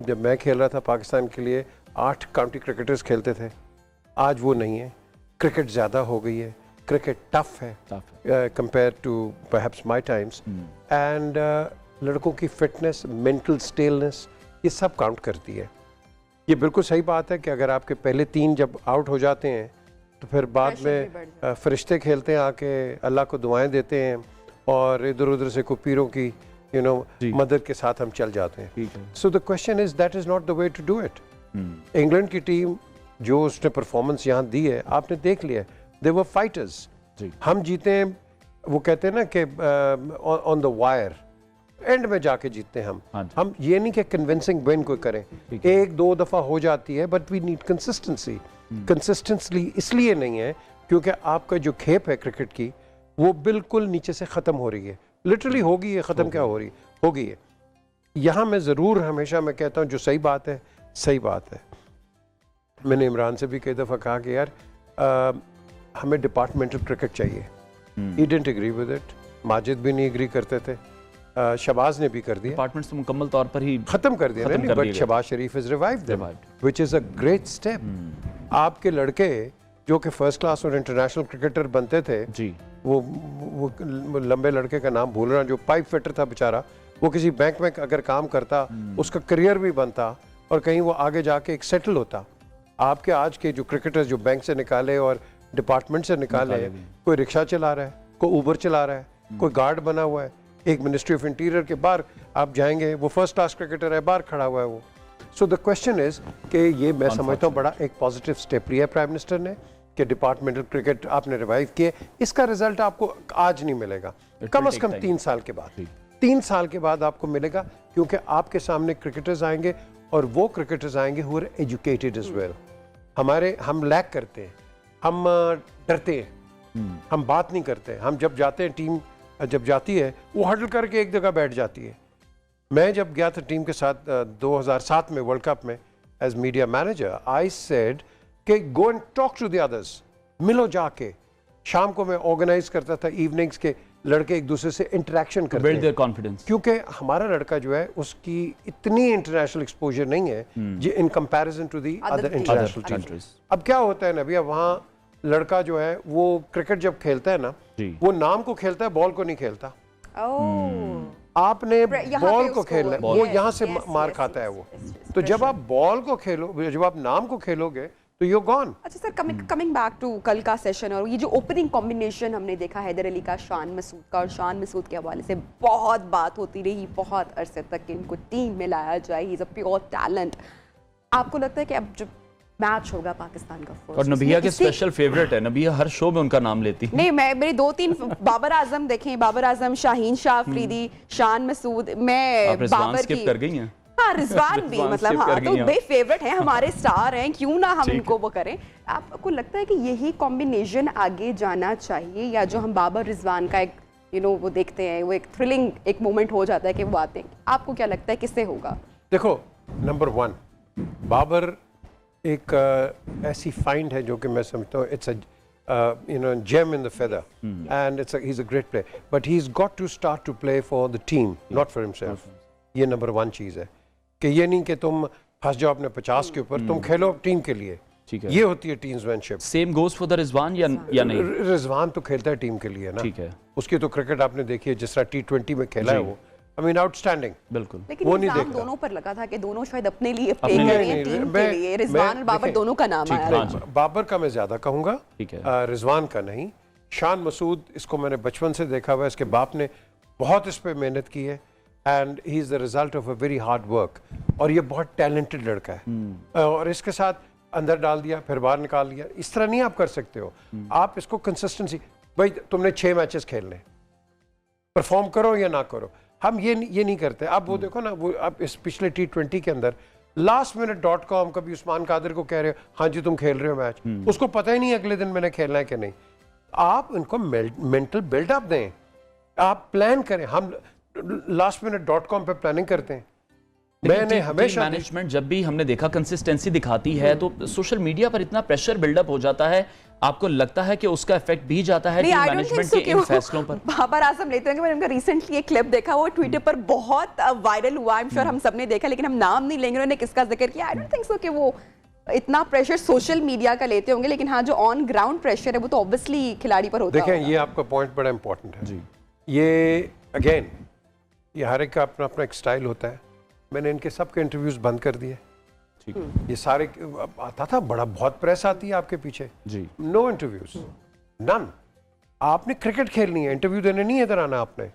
जब मैं खेल रहा था पाकिस्तान के लिए 8 काउंटी क्रिकेटर्स खेलते थे, आज वो नहीं है। क्रिकेट ज़्यादा हो गई है, क्रिकेट टफ है compare to perhaps my times, and लड़कों की फिटनेस, मेंटल स्टेलनेस, ये सब काउंट करती है। ये बिल्कुल सही बात है कि अगर आपके पहले 3 जब आउट हो जाते हैं तो फिर बाद में फरिश्ते खेलते हैं आके, अल्लाह को दुआएं देते हैं और इधर उधर से कोई पीरों की मदद के साथ हम चल जाते हैं। So the question is that is not the way to do it. England की टीम जो उसने परफॉर्मेंस यहाँ दी है आपने देख लिया, दे वर फाइटर्स। हम जीते हैं, वो कहते हैं ना कि ऑन द वायर, एंड में जाके जीतते हैं हम ये नहीं कि कन्विंसिंग विन कोई करें, 1-2 दफ़ा हो जाती है, but we need consistency. Consistency इसलिए नहीं है क्योंकि आपका जो खेप है क्रिकेट की वो बिल्कुल नीचे से ख़त्म हो रही है, लिटरली होगी है, ख़त्म क्या हो रही होगी है। यहाँ मैं ज़रूर हमेशा मैं कहता हूँ जो सही बात है सही बात है। मैंने इमरान से भी कई दफ़ा कहा कि यार हमें डिपार्टमेंटल क्रिकेट चाहिए। He didn't agree with it, Majid भी नहीं एग्री करते थे, शबाज ने भी कर दिया, डिपार्टमेंट से मुकम्मल तौर पर ही खत्म कर दिया, but Shahbaz Sharif is revived them, which is a great step. आपके लड़के जो कि फर्स्ट क्लास और इंटरनेशनल क्रिकेटर बनते थे जी, वो लंबे लड़के का नाम भूल रहा, जो पाइप फिटर था बेचारा, वो किसी बैंक में अगर काम करता उसका करियर भी बनता और कहीं वो आगे जाके एक सेटल होता। आपके आज के जो क्रिकेटर्स जो बैंक से निकाले और डिपार्टमेंट से निकाले कोई रिक्शा चला रहा है, कोई ऊबर चला रहा है, कोई गार्ड बना हुआ है, एक मिनिस्ट्री ऑफ इंटीरियर के बाहर आप जाएंगे वो फर्स्ट क्लास क्रिकेटर है, बाहर खड़ा हुआ है वो। सो द क्वेश्चन इज कि ये मैं समझता हूँ बड़ा एक पॉजिटिव स्टेप लिया प्राइम मिनिस्टर ने कि डिपार्टमेंटल क्रिकेट आपने रिवाइव किए। इसका रिजल्ट आपको आज नहीं मिलेगा, कम से कम 3 साल के बाद, 3 साल के बाद आपको मिलेगा, क्योंकि आपके सामने क्रिकेटर्स आएंगे और वो क्रिकेटर्स आएंगे who are educated as well. हम लैक करते हैं, हम डरते हैं, हम बात नहीं करते। हम जब जाते हैं, टीम जब जाती है वो हडल करके एक जगह बैठ जाती है। मैं जब गया था टीम के साथ 2007 में वर्ल्ड कप में as media manager, I said कि go and talk to the others, मिलो जाके। शाम को मैं ऑर्गेनाइज करता था इवनिंग्स के, लड़के एक दूसरे से इंटरेक्शन करते बिल्ड देयर कॉन्फिडेंस, क्योंकि हमारा लड़का जो है उसकी इतनी इंटरनेशनल एक्सपोजर नहीं है in comparison to the other international teams. अब क्या होता है नबिया, वहाँ लड़का जो है वो क्रिकेट जब खेलता है ना, वो नाम को खेलता है, बॉल को नहीं खेलता। आपने बॉल को खेलना है, वो यहाँ से मार खाता है वो। तो जब आप बॉल को खेलो, जब आप नाम को खेलोगे तो यू गॉन। अच्छा सर, कमिंग बैक टू कल का सेशन और ये जो ओपनिंग कॉम्बिनेशन हमने देखा हैदर अली का शान मसूद का, और शान मसूद के हवाले से बहुत बात होती रही बहुत अरसे तक कि इनको टीम में लाया जाए, he is a pure talent. आपको लगता है कि अब जो मैच होगा पाकिस्तान का फर्स्ट, और नबिया के स्पेशल फेवरेट है, नबिया हर शो में उनका नाम लेती है। नहीं, मैं मेरे 2-3 बाबर आजम देखें, बाबर आजम, शाहीन शाह अफरीदी, शान मसूद, मैं बाबर की कर गई हैं। हाँ, रिजवान भी, मतलब हाँ, तो बे फेवरेट है, हमारे स्टार हैं, क्यों ना हम इनको वो करें। आपको लगता है कि यही कॉम्बिनेशन आगे जाना चाहिए, या जो हम बाबर रिजवान का एक वो देखते हैं, वो एक थ्रिलिंग एक मोमेंट हो जाता है कि वो आते हैं, आपको क्या लगता है किससे होगा? देखो, नंबर 1 बाबर एक ऐसी फाइंड है जो कि मैं समझता हूँ it's gem in the feather, and he's a great player, but he's got to start to play for the team, not for himself. ये नंबर 1 चीज़ है कि ये नहीं कि तुम फंस जाओ अपने 50 के ऊपर, तुम खेलो टीम के लिए। ये होती है teamsmanship. Same goes for the Rizwan या नहीं? रिजवान तो खेलता है टीम के लिए ना, ठीक है, उसकी तो क्रिकेट आपने देखी है, जिस तरह T20 में खेला है वो, आई मीन आउटस्टैंडिंग। बिल्कुल, लेकिन वो नहीं देखता, दोनों पर लगा था कि दोनों शायद अपने लिए प्ले कर रहे हैं, टीम के लिए। रिजवान और बाबर दोनों का नाम आया। बाबर का मैं ज्यादा कहूंगा, रिजवान का नहीं। शान मसूद, इसको मैंने बचपन से देखा हुआ है, इसके बाप ने बहुत इस पे मेहनत की है, and he is the result of a very hard work, और ये बहुत टैलेंटेड लड़का है। और इसके साथ अंदर डाल दिया फिर बाहर निकाल दिया, इस तरह नहीं आप कर सकते हो। आप इसको कंसिस्टेंसी, भाई तुमने 6 मैचेस खेलने, परफॉर्म करो या ना करो। हम ये नहीं करते। आप वो देखो ना, वो आप इस पिछले T20 के अंदर lastminute.com कभी उस्मान कादिर को कह रहे हो हाँ जी तुम खेल रहे हो मैच, उसको पता ही नहीं अगले दिन मैंने खेलना है कि नहीं। आप इनको मेंटल बिल्डअप दें, आप प्लान करें। हम lastminute.com पे प्लानिंग करते हैं। मैंने हमेशा मैनेजमेंट जब भी हमने देखा कंसिस्टेंसी दिखाती है, तो सोशल मीडिया पर इतना प्रेशर बिल्डअप हो जाता है, आपको लगता है कि उसका इफेक्ट भी जाता है टीम मैनेजमेंट के इन फैसलों पर? बाबर आजम लेते हैं कि मैंने उनका रिसेंटली एक क्लिप देखा, वो ट्विटर पर बहुत वायरल हुआ, आई एम श्योर हम सबने देखा, लेकिन हम नाम नहीं लेंगे उन्होंने किसका जिक्र किया। आई डोंट थिंक सो कि वो इतना प्रेशर सोशल मीडिया का लेते होंगे, लेकिन हाँ जो ऑन ग्राउंड प्रेशर है वो तो ऑब्वियसली खिलाड़ी पर होता है। देखें, ये आपका पॉइंट बड़ा इंपॉर्टेंट है जी। ये अगेन ये हर एक का अपना अपना एक स्टाइल होता है। मैंने इनके सबके इंटरव्यूज बंद कर दिए। ये सारे आता था, बड़ा बहुत प्रेस आती है आपके पीछे जी, नो इंटरव्यूज, नन। आपने क्रिकेट खेलनी है, इंटरव्यू देने नहीं है इधर आना आपने।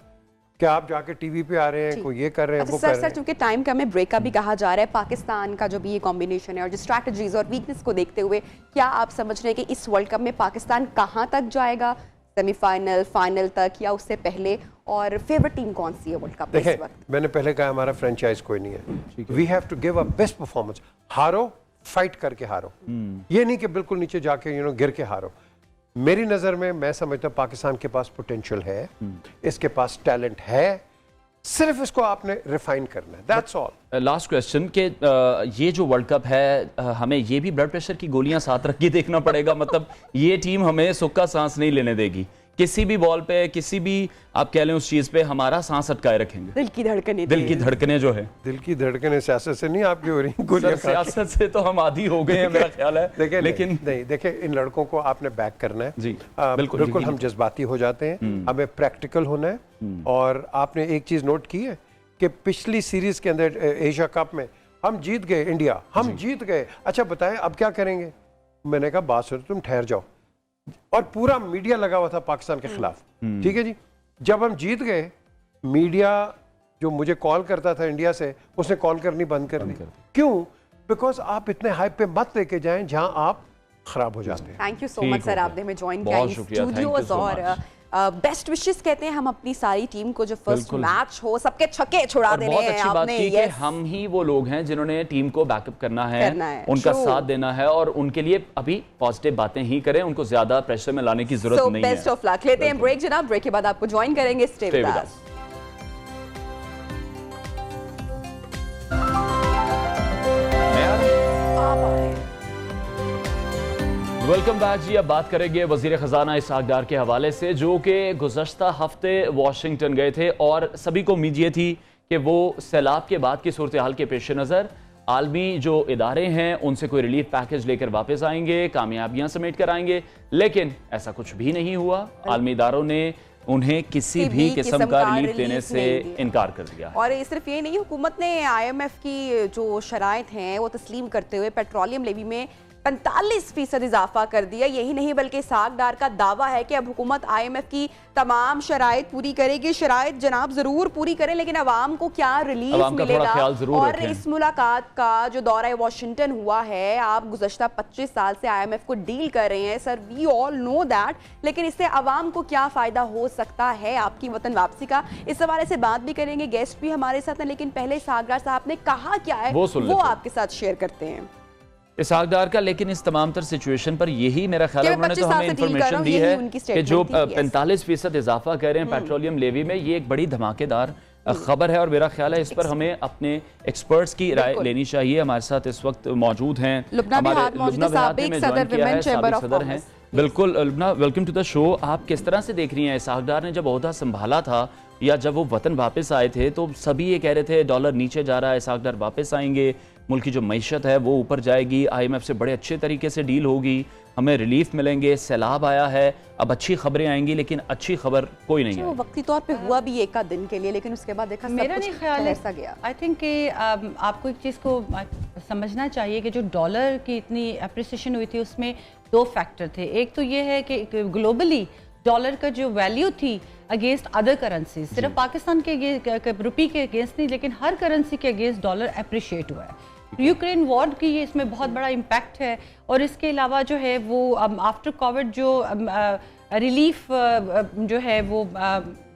क्या आप जाके टीवी पे आ रहे हैं, कोई ये कर रहे हैं, वो कर रहे हैं। चूंकि टाइम का हमें ब्रेक का भी कहा जा रहा है, पाकिस्तान का जो भी ये कॉम्बिनेशन है और जो स्ट्रैटेजीज और वीकनेस को देखते हुए, क्या आप समझ रहे हैं कि इस वर्ल्ड कप में पाकिस्तान कहां तक जाएगा, सेमीफाइनल, फाइनल तक, या उससे पहले? और फेवरेट टीम कौन सी है वर्ल्ड कप में इस वक्त? मैंने पहले कहा हमारा फ्रेंचाइज कोई नहीं है। We have to give a best performance. हारो, फाइट करके हारो, ये नहीं कि बिल्कुल नीचे जाके गिर के हारो। मेरी नज़र में मैं समझता हूँ पाकिस्तान के पास पोटेंशियल है, इसके पास टैलेंट है, सिर्फ इसको आपने रिफाइन करना है, दैट्स ऑल। लास्ट क्वेश्चन के ये जो वर्ल्ड कप है हमें ये भी ब्लड प्रेशर की गोलियां साथ रख के देखना पड़ेगा, मतलब ये टीम हमें सूखा सांस नहीं लेने देगी, किसी भी बॉल पे, किसी भी आप कह लें उस चीज पे हमारा सांस अटकाए रखेंगे। दिल की धड़कनें, दिल की धड़कनें जो है, दिल की धड़कनें सियासत से नहीं आपकी हो रही, सर सियासत से तो हम आदी हो गए हैं मेरा ख्याल है, लेकिन नहीं देखें, इन लड़कों को आपने बैक करना है जी, बिल्कुल हम जज्बाती हो जाते हैं, हमें प्रैक्टिकल होना है। और आपने एक चीज नोट की है कि पिछली सीरीज के अंदर एशिया कप में हम जीत गए, इंडिया हम जीत गए, अच्छा बताएं अब क्या करेंगे? मैंने कहा बात सुनो, तुम ठहर जाओ, और पूरा मीडिया लगा हुआ था पाकिस्तान के खिलाफ, ठीक है जी। जब हम जीत गए, मीडिया जो मुझे कॉल करता था इंडिया से, उसने कॉल करनी बंद कर दी। क्यों? बिकॉज आप इतने हाइप पे मत लेके जाएं जहां आप खराब हो जाते हैं। Thank you so much sir, आपने हमें ज्वाइन किया स्टूडियोज, और बेस्ट विशेस कहते हैं हम अपनी सारी टीम को, जो फर्स्ट मैच हो सबके छक्के छुड़ा देने हैं। बहुत अच्छी बात की कि हम ही वो लोग हैं जिन्होंने टीम को बैकअप करना है, उनका साथ देना है, और उनके लिए अभी पॉजिटिव बातें ही करें, उनको ज्यादा प्रेशर में लाने की जरूरत नहीं है। Best of luck. लेते हैं ब्रेक जनाब, ब्रेक के बाद आपको ज्वाइन करेंगे, stay with us. Welcome back जी। अब बात करेंगे वजीर खजाना इसहाक डार के हवाले से, जो कि गुज़श्ता हफ्ते वाशिंगटन गए थे और सभी को उम्मीद ये थी कि वो सैलाब के बाद की सूरत हाल के पेश नज़र आलमी जो इदारे हैं उनसे कोई रिलीफ पैकेज लेकर वापस आएंगे, कामयाबियां समेट कर आएंगे, लेकिन ऐसा कुछ भी नहीं हुआ। आलमी इदारों ने उन्हें किसी भी किस्म का रिलीफ देने से इनकार कर दिया। और सिर्फ ये नहीं, हुकूमत ने IMF की जो शराइत हैं वो तस्लीम करते हुए पेट्रोलियम लेवी में 45% इजाफा कर दिया। यही नहीं बल्कि इसहाक डार का दावा है कि अब हुकूमत IMF की तमाम शराइत पूरी करेगी। शराइत जनाब जरूर पूरी करें, लेकिन अवाम को क्या रिलीफ मिलेगा? और इस मुलाकात का जो दौरा वाशिंगटन हुआ है, आप गुज़श्ता 25 साल से IMF को डील कर रहे हैं sir, we all know that, लेकिन इससे अवाम को क्या फायदा हो सकता है आपकी वतन वापसी का? इस हवाले से बात भी करेंगे, गेस्ट भी हमारे साथ हैं, लेकिन पहले इसहाक डार साहब ने कहा क्या है वो आपके साथ शेयर करते हैं। इसहाक डार का, लेकिन इस तमाम तर सिचुएशन पर यही मेरा ख्याल है उन्होंने तो हमें इंफॉर्मेशन दी है कि जो 45% इजाफा कर रहे हैं पेट्रोलियम लेवी में, ये एक बड़ी धमाकेदार खबर है, और मेरा ख्याल है इस पर हमें अपने एक्सपर्ट्स की राय लेनी चाहिए। हमारे साथ इस वक्त मौजूद हैं लुब्ना सदर हैं। बिल्कुल लुब्ना, वेलकम टू द शो। आप किस तरह से देख रही हैं, इसहाक डार ने जब ओहदा संभाला था या जब वो वतन वापस आए थे तो सभी ये कह रहे थे डॉलर नीचे जा रहा है, इसहाक डार वापस आएंगे, मुल्क की जो मईशत है वो ऊपर जाएगी, IMF से बड़े अच्छे तरीके से डील होगी, हमें रिलीफ मिलेंगे, सैलाब आया है, अब अच्छी खबरें आएंगी, लेकिन अच्छी खबर कोई नहीं है। वो वक्ती तौर पे हुआ भी एक दिन के लिए, लेकिन उसके बाद देखा मेरा नहीं ख्याल ऐसा गया। आई थिंक कि आपको एक चीज़ को समझना चाहिए कि जो डॉलर की इतनी अप्रिसिएशन हुई थी उसमें दो फैक्टर थे। एक तो ये है कि ग्लोबली डॉलर का जो वैल्यू थी अगेंस्ट अदर करेंसीज, सिर्फ पाकिस्तान के रुपी के अगेंस्ट नहीं, लेकिन हर करेंसी के अगेंस्ट डॉलर अप्रिशिएट हुआ है। यूक्रेन वॉर की ये इसमें बहुत बड़ा इम्पैक्ट है, और इसके अलावा जो है वो आफ्टर कोविड जो रिलीफ जो है वो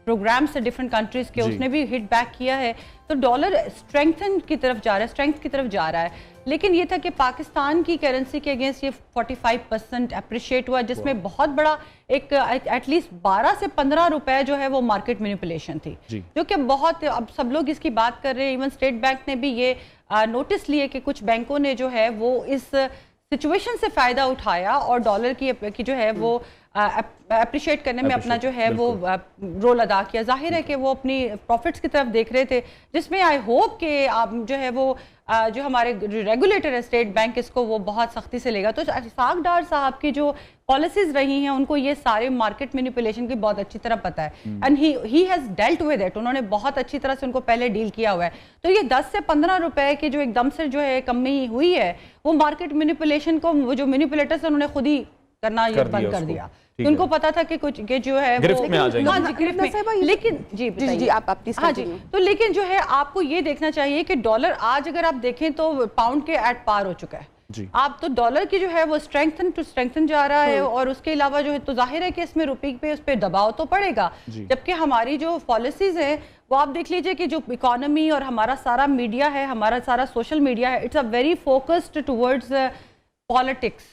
प्रोग्राम्स है डिफरेंट कंट्रीज के, उसने भी हिट बैक किया है, तो डॉलर स्ट्रेंथन की तरफ जा रहा है, स्ट्रेंथ की तरफ जा रहा है। लेकिन ये था कि पाकिस्तान की करेंसी के अगेंस्ट ये 45% अप्रिशिएट हुआ, जिसमें बहुत बड़ा एक एटलीस्ट 12 से 15 रुपए जो है वो मार्केट मैनिपुलेशन थी, जो कि बहुत, अब सब लोग इसकी बात कर रहे हैं। इवन स्टेट बैंक ने भी ये नोटिस लिए कि कुछ बैंकों ने जो है वो इस सिचुएशन से फ़ायदा उठाया और डॉलर की जो है वो अप्रिशिएट करने में अपना जो है वो रोल अदा किया। जाहिर है कि वो अपनी प्रॉफिट्स की तरफ देख रहे थे, जिसमें आई होप कि आप जो है वो जो हमारे रेगुलेटर है स्टेट बैंक, इसको वो बहुत सख्ती से लेगा। तो इसहाक डार साहब की जो पॉलिसीज रही हैं उनको ये सारे मार्केट मैनिपुलेशन की बहुत अच्छी तरह पता है, and he has dealt with it. उन्होंने बहुत अच्छी तरह से उनको पहले डील किया हुआ है। तो ये 10 से 15 रुपए की जो एकदम से जो है कमी हुई है, वो मार्केट मैनिपुलेशन को वो जो मैनिपुलेटर्स उन्होंने खुद ही करना ये बंद कर दिया। तो उनको पता था कि कुछ के जो है गिरफ्त में आ जाएंगे। गिरफ्त में, लेकिन जी आप हाँ जी, तो लेकिन जो है आपको ये देखना चाहिए कि डॉलर आज अगर आप देखें तो पाउंड के एट पार हो चुका है जी। आप तो डॉलर की जो है वो स्ट्रेंथन जा रहा है, और उसके अलावा जो है तो जाहिर है कि इसमें रुपये पे उस पर दबाव तो पड़ेगा। जबकि हमारी जो पॉलिसीज है वो आप देख लीजिए कि जो इकोनॉमी और हमारा सारा मीडिया है, हमारा सारा सोशल मीडिया है, it's a very focused towards politics,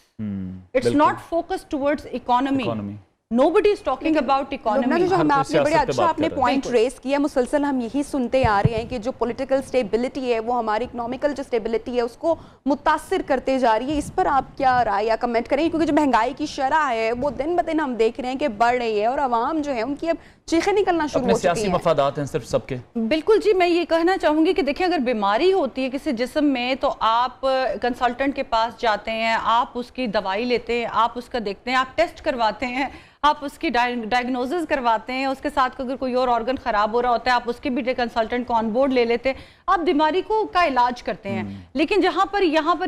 it's not focus towards economy. Nobody is talking about economy. जो हमें आपने बड़े अच्छा आपने पॉइंट रेस किया, मुसलसल हम यही सुनते आ रहे हैं कि जो पॉलिटिकल स्टेबिलिटी है वो हमारी इकोनॉमिकल जो स्टेबिलिटी है उसको मुतासिर करते जा रही है। इस पर आप क्या राय या कमेंट करेंगे, क्योंकि जो महंगाई की शरह है वो दिन ब दिन हम देख रहे हैं कि बढ़ रही है और आवाम जो है उनकी अब चीखें निकलना शुरू हो चुकी हैं। मफादात हैं सिर्फ सबके। बिल्कुल जी, मैं ये कहना चाहूंगी कि देखिए, अगर बीमारी होती है किसी जिस्म में तो आप कंसल्टेंट के पास जाते हैं, आप उसकी दवाई लेते हैं, आप उसका देखते हैं, आप टेस्ट करवाते हैं, आप उसकी डायग्नोसिस करवाते हैं, उसके साथ अगर कोई और ऑर्गन खराब हो रहा होता है आप उसके भी कंसल्टेंट को ऑन बोर्ड ले लेते हैं, आप बीमारी का इलाज करते हैं। लेकिन यहाँ पर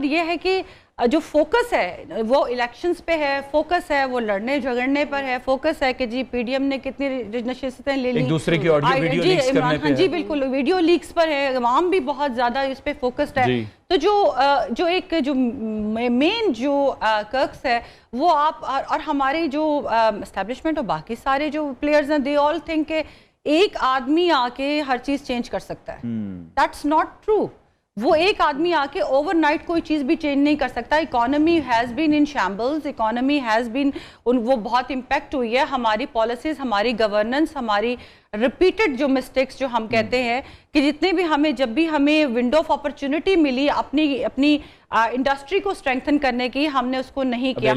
यह है कि जो फोकस है वो इलेक्शंस पे है, फोकस है वो लड़ने झगड़ने पर है, फोकस है कि जी पीडीएम ने कितनी नशिस्तें ले ली, एक दूसरे की ऑडियो वीडियो लीक्स करने पे है। जी बिल्कुल, वीडियो लीक्स पर है, आवाम भी बहुत ज्यादा इस पे फोकस्ड है। तो जो एक जो मेन जो कर्क्स है वो आप और हमारे जो एस्टेब्लिशमेंट और बाकी सारे जो प्लेयर्स हैं, दे ऑल थिंक के एक आदमी आके हर चीज चेंज कर सकता है। That's not true. वो एक आदमी आके ओवरनाइट कोई चीज भी चेंज नहीं कर सकता। Economy has been in shambles, economy has been वो बहुत इम्पैक्ट हुई है। हमारी पॉलिसीज, हमारी गवर्नेंस, हमारी रिपीटेड जो मिस्टेक्स जो हम कहते हैं कि जितने भी हमें जब भी हमें विंडो ऑफ अपॉर्चुनिटी मिली अपनी इंडस्ट्री को स्ट्रेंथन करने की, हमने उसको नहीं किया।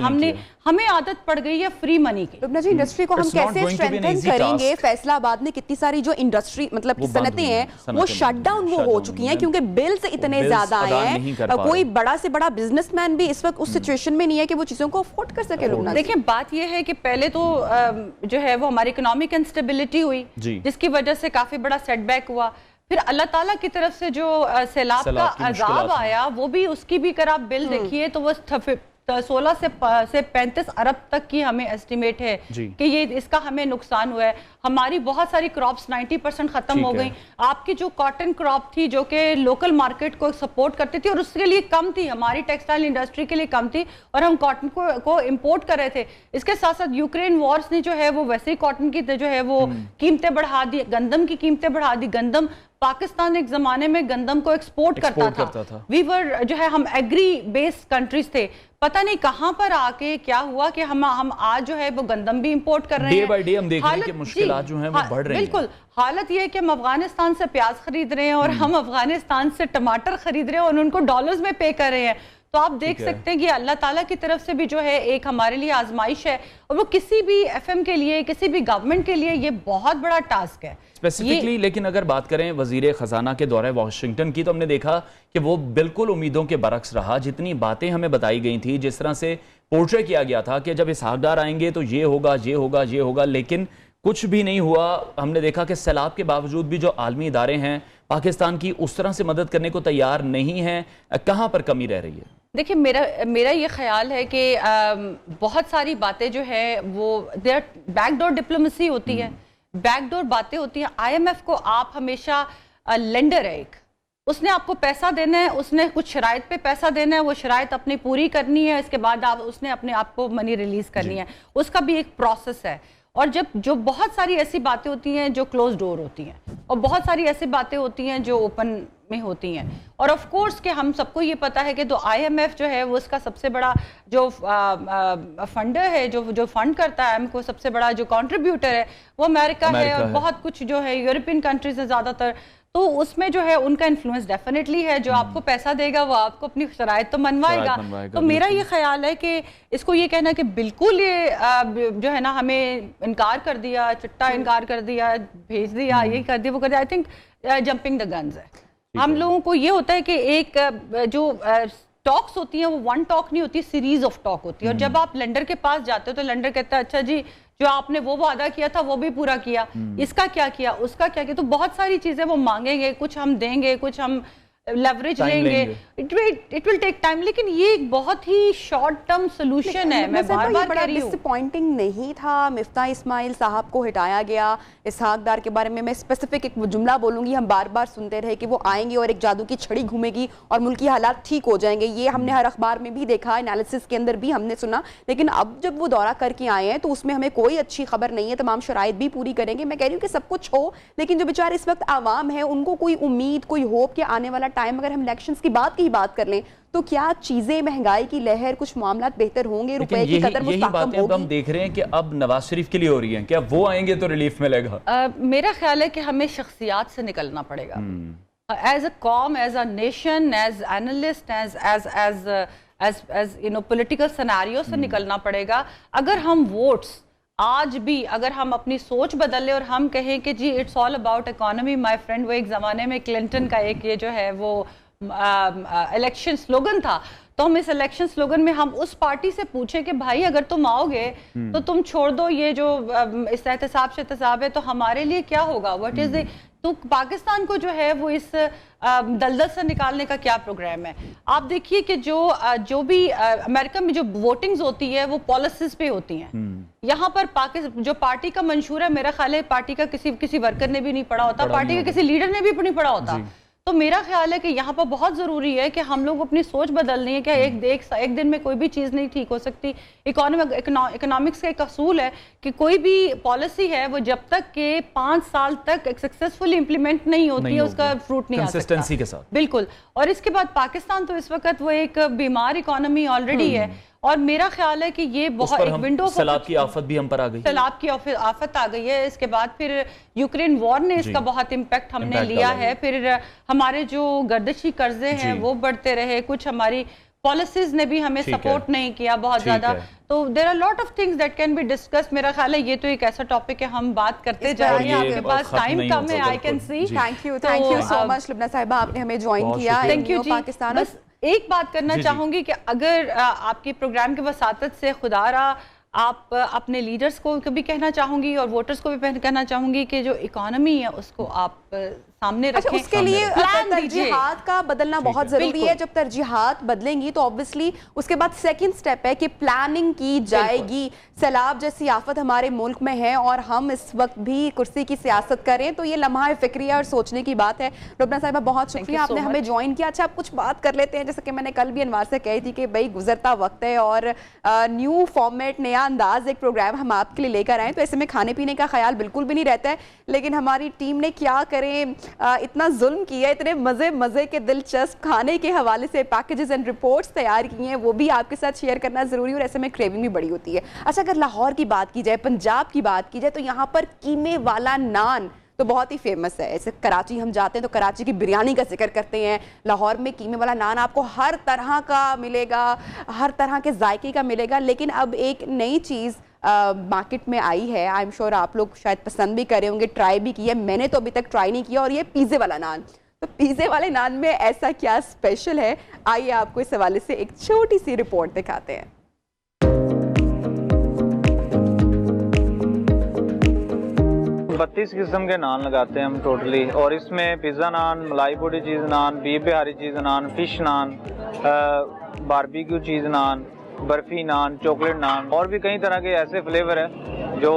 हमें आदत पड़ गई है फ्री मनी की। लुबना जी, इंडस्ट्री को हम कैसे स्ट्रेंथन करेंगे? फैसलाबाद में कितनी सारी जो इंडस्ट्री मतलब सनतें हैं वो शटडाउन वो हो चुकी हैं क्योंकि बिल्स इतने ज्यादा आए हैं। कोई बड़ा से बड़ा बिजनेसमैन भी इस वक्त उस सिचुएशन में नहीं है कि वो चीजों को अफोर्ड कर सके। लुबना देखिए, बात यह है कि पहले तो जो है वो हमारी इकोनॉमिक इंस्टेबिलिटी हुई जिसकी वजह से काफी बड़ा सेटबैक हुआ। फिर अल्लाह ताला की तरफ से जो सैलाब का अजाब आया, वो भी उसकी भी अगर आप बिल देखिए तो वो 16 से 35 अरब तक की हमें एस्टिमेट है कि ये इसका हमें नुकसान हुआ है। हमारी बहुत सारी क्रॉप्स 90% खत्म हो गई। आपकी जो कॉटन क्रॉप थी जो कि लोकल मार्केट को सपोर्ट करती थी और उसके लिए कम थी, हमारी टेक्सटाइल इंडस्ट्री के लिए कम थी और हम कॉटन को इंपोर्ट कर रहे थे। इसके साथ साथ यूक्रेन वॉर्स ने जो है वो वैसे ही कॉटन की जो है वो कीमतें बढ़ा दी, गंदम की कीमतें बढ़ा दी। गंदम पाकिस्तान एक जमाने में गंदम को एक्सपोर्ट करता था। वीवर जो है हम एग्री बेस्ड कंट्रीज थे। पता नहीं कहां पर आके क्या हुआ कि हम आज जो है वो गंदम भी इंपोर्ट कर रहे हैं। डे बाय डे हम देख रहे हैं कि मुश्किलात जो हैं वो बढ़ रही हैं। बिल्कुल, हालत ये है कि हम अफगानिस्तान से प्याज खरीद रहे हैं और हम अफगानिस्तान से टमाटर खरीद रहे हैं और उनको डॉलर्स में पे कर रहे हैं। तो आप देख सकते हैं कि अल्लाह ताला की तरफ से भी जो है एक हमारे लिए आजमाइश है और वो किसी भी एफएम के लिए, किसी भी गवर्नमेंट के लिए ये बहुत बड़ा टास्क है स्पेसिफिकली। लेकिन अगर बात करें वजीर खजाना के दौरे वाशिंगटन की, तो हमने देखा कि वो बिल्कुल उम्मीदों के बरक्स रहा। जितनी बातें हमें बताई गई थी, जिस तरह से पोर्ट्रे किया गया था कि जब इसहाक डार आएंगे तो ये होगा, ये होगा, ये होगा, लेकिन कुछ भी नहीं हुआ। हमने देखा कि सैलाब के बावजूद भी जो आलमी इदारे हैं पाकिस्तान की उस तरह से मदद करने को तैयार नहीं है। कहाँ पर कमी रह रही है? देखिए, मेरा ये ख्याल है कि बहुत सारी बातें जो है वो देयर बैकडोर डिप्लोमेसी होती है, बैकडोर बातें होती हैं। IMF को आप हमेशा लेंडर है, एक उसने आपको पैसा देना है, उसने कुछ शराइत पे पैसा देना है, वो शराइत अपनी पूरी करनी है, इसके बाद उसने अपने आप को मनी रिलीज करनी है, उसका भी एक प्रोसेस है। और जो बहुत सारी ऐसी बातें होती हैं जो क्लोज डोर होती हैं और बहुत सारी ऐसी बातें होती हैं जो ओपन में होती हैं। और ऑफ कोर्स कि हम सबको ये पता है कि तो IMF जो है वो उसका सबसे बड़ा जो फंडर है, जो फंड करता है हमको, सबसे बड़ा जो कंट्रीब्यूटर है वो अमेरिका है और बहुत कुछ जो है यूरोपियन कंट्रीज है ज़्यादातर। तो उसमें जो है उनका इन्फ्लुएंस डेफिनेटली है। जो आपको पैसा देगा वो आपको अपनी शराइत तो मनवाएगा। तो मेरा ये ख्याल है कि इसको ये कहना कि बिल्कुल ये जो है ना हमें इनकार कर दिया, चिट्टा इनकार कर दिया, भेज दिया, ये कर दिया, वो कर दिया, I think jumping the guns है। हम लोगों को ये होता है कि एक जो टॉक्स होती हैं वो वन टॉक नहीं होती, सीरीज ऑफ टॉक होती है। और जब आप लेंडर के पास जाते हो तो लेंडर कहता है अच्छा जी जो आपने वो वादा किया था वो भी पूरा किया, इसका क्या किया, उसका क्या किया। तो बहुत सारी चीजें वो मांगेंगे, कुछ हम देंगे, कुछ हम लेवरेज लेंगे, इट विल टेक टाइम। लेकिन ये एक बहुत ही शॉर्ट टर्म सोल्यूशन है। मैं बार-बार कह रही हूं, डिसअपॉइंटिंग नहीं था मिफ्ता इस्माइल साहब को हटाया गया। इसहाक डार के बारे में मैं स्पेसिफिक एक जुमला बोलूंगी, हम बार-बार सुनते रहे कि वो आएंगे और एक जादू की छड़ी घूमेगी और मुल्की हालात ठीक हो जाएंगे। ये हमने हर अखबार में भी देखा, एनालिसिस के अंदर भी हमने सुना। लेकिन अब जब वो दौरा करके आए हैं तो उसमें हमें कोई अच्छी खबर नहीं है। तमाम शराइत भी पूरी करेंगे। मैं कह रही हूँ कि सब कुछ हो, लेकिन जो बेचारे इस वक्त आवाम है उनको कोई उम्मीद, कोई होप कि आने वाला टाइम, अगर हम इलेक्शंस की बात कर लें तो क्या चीजें, महंगाई की लहर, कुछ मामला बेहतर होंगे, रुपए की कदर यही बातें अब हम देख रहे हैं कि अब नवाज शरीफ के लिए हो रही हैं, क्या वो आएंगे तो रिलीफ मिलेगा? मेरा ख्याल है कि हमें शख्सियात से निकलना पड़ेगा, एज अ कॉम, as a nation, as analyst, as political scenario से निकलना पड़ेगा। अगर हम वोट्स आज भी, अगर हम अपनी सोच बदल लें और हम कहें कि जी it's all about economy my friend, वो एक ज़माने में क्लिंटन का एक ये जो है वो इलेक्शन स्लोगन था, तो हम इस इलेक्शन स्लोगन में हम उस पार्टी से पूछे कि भाई अगर तुम आओगे तो तुम छोड़ दो ये जो इस एहतसाब से एहतसाब है, तो हमारे लिए क्या होगा, व्हाट इज द, तो पाकिस्तान को जो है वो इस दलदल से निकालने का क्या प्रोग्राम है? आप देखिए कि जो भी अमेरिका में जो वोटिंग्स होती है वो पॉलिसीज पे होती हैं। यहाँ पर पाकिस्तान जो पार्टी का मंशूर है, मेरा ख्याल है पार्टी का किसी वर्कर ने भी नहीं पढ़ा होता, पार्टी के किसी लीडर ने भी नहीं पढ़ा होता। तो मेरा ख्याल है कि यहाँ पर बहुत ज़रूरी है कि हम लोग अपनी सोच बदलनी है कि एक दिन में कोई भी चीज़ नहीं ठीक हो सकती। इकोनॉमिक्स का एक असूल है कि कोई भी पॉलिसी है वो जब तक के 5 साल तक सक्सेसफुली इंप्लीमेंट नहीं होती है, उसका फ्रूट नहीं आ सकता कंसिस्टेंसी के साथ। बिल्कुल। और इसके बाद पाकिस्तान तो इस वक्त वो एक बीमार इकोनॉमी ऑलरेडी है, और मेरा ख्याल है कि ये बहुत एक विंडो, सैलाब की आफत भी हम पर आ गई, सैलाब की आफत आ गई है। इसके बाद फिर यूक्रेन वॉर ने इसका बहुत इम्पैक्ट हमने लिया है। फिर हमारे जो गर्दिशी कर्जे हैं वो बढ़ते रहे, कुछ हमारी पॉलिसीज ने भी हमें सपोर्ट नहीं किया बहुत ज्यादा। तो there are lot of things that can be discuss. मेरा ख्याल है ये तो एक ऐसा टॉपिक है, हम बात करते जाएंगे, आपके पास टाइम कम है, I can see. Thank you so much Lubna साहिबा, आपने हमें ज्वाइन किया। थैंक यू जी। पाकिस्तान, बस एक बात करना चाहूंगी कि अगर आपके प्रोग्राम के वसातत से खुदारा आप अपने लीडर्स को भी कहना चाहूंगी और वोटर्स को भी कहना चाहूंगी कि जो इकोनॉमी है उसको आप सामने रखें। अच्छा, उसके लिए तरजीहात का बदलना बहुत जरूरी है। जब तरजीहात बदलेंगी तो ऑब्वियसली उसके बाद सेकंड स्टेप है कि प्लानिंग की जाएगी। सैलाब जैसी आफत हमारे मुल्क में है और हम इस वक्त भी कुर्सी की सियासत करें, तो ये लम्हा फिक्रिया और सोचने की बात है। लुबना साहिबा, बहुत शुक्रिया, आपने हमें ज्वाइन किया। अच्छा, आप कुछ बात कर लेते हैं, जैसे कि मैंने कल भी अनवार से कही थी कि भाई गुजरता वक्त है और न्यू फॉर्मेट, नया अंदाज, एक प्रोग्राम हम आपके लिए लेकर आए, तो ऐसे में खाने पीने का ख्याल बिल्कुल भी नहीं रहता है। लेकिन हमारी टीम ने क्या करें, इतना जुल्म किया, इतने मजे के दिलचस्प खाने के हवाले से पैकेजेस एंड रिपोर्ट्स तैयार किए हैं, वो भी आपके साथ शेयर करना जरूरी, और ऐसे में क्रेविंग भी बड़ी होती है। अच्छा, अगर लाहौर की बात की जाए, पंजाब की बात की जाए, तो यहाँ पर कीमे वाला नान तो बहुत ही फेमस है। ऐसे कराची हम जाते हैं तो कराची की बिरयानी का जिक्र करते हैं, लाहौर में कीमे वाला नान आपको हर तरह का मिलेगा, हर तरह के जायके का मिलेगा। लेकिन अब एक नई चीज़ मार्केट में आई है, आई एम श्योर आप लोग शायद पसंद भी करे होंगे, ट्राई भी किया, मैंने तो अभी तक ट्राई नहीं किया, और ये पिज़्ज़े वाला नान। तो पिज़्ज़े वाले नान में ऐसा क्या स्पेशल है, आइए आपको इस हवाले से एक छोटी सी रिपोर्ट दिखाते हैं। 32 किस्म के नान लगाते हैं हम टोटली, और इसमें पिज़्ज़ा नान, मलाई पूड़ी चीज़ नान, बीफ बिहारी चीज़ नान, फिश नान, बारबेक्यू चीज़ नान, बर्फ़ी नान, चॉकलेट नान, और भी कई तरह के ऐसे फ्लेवर हैं जो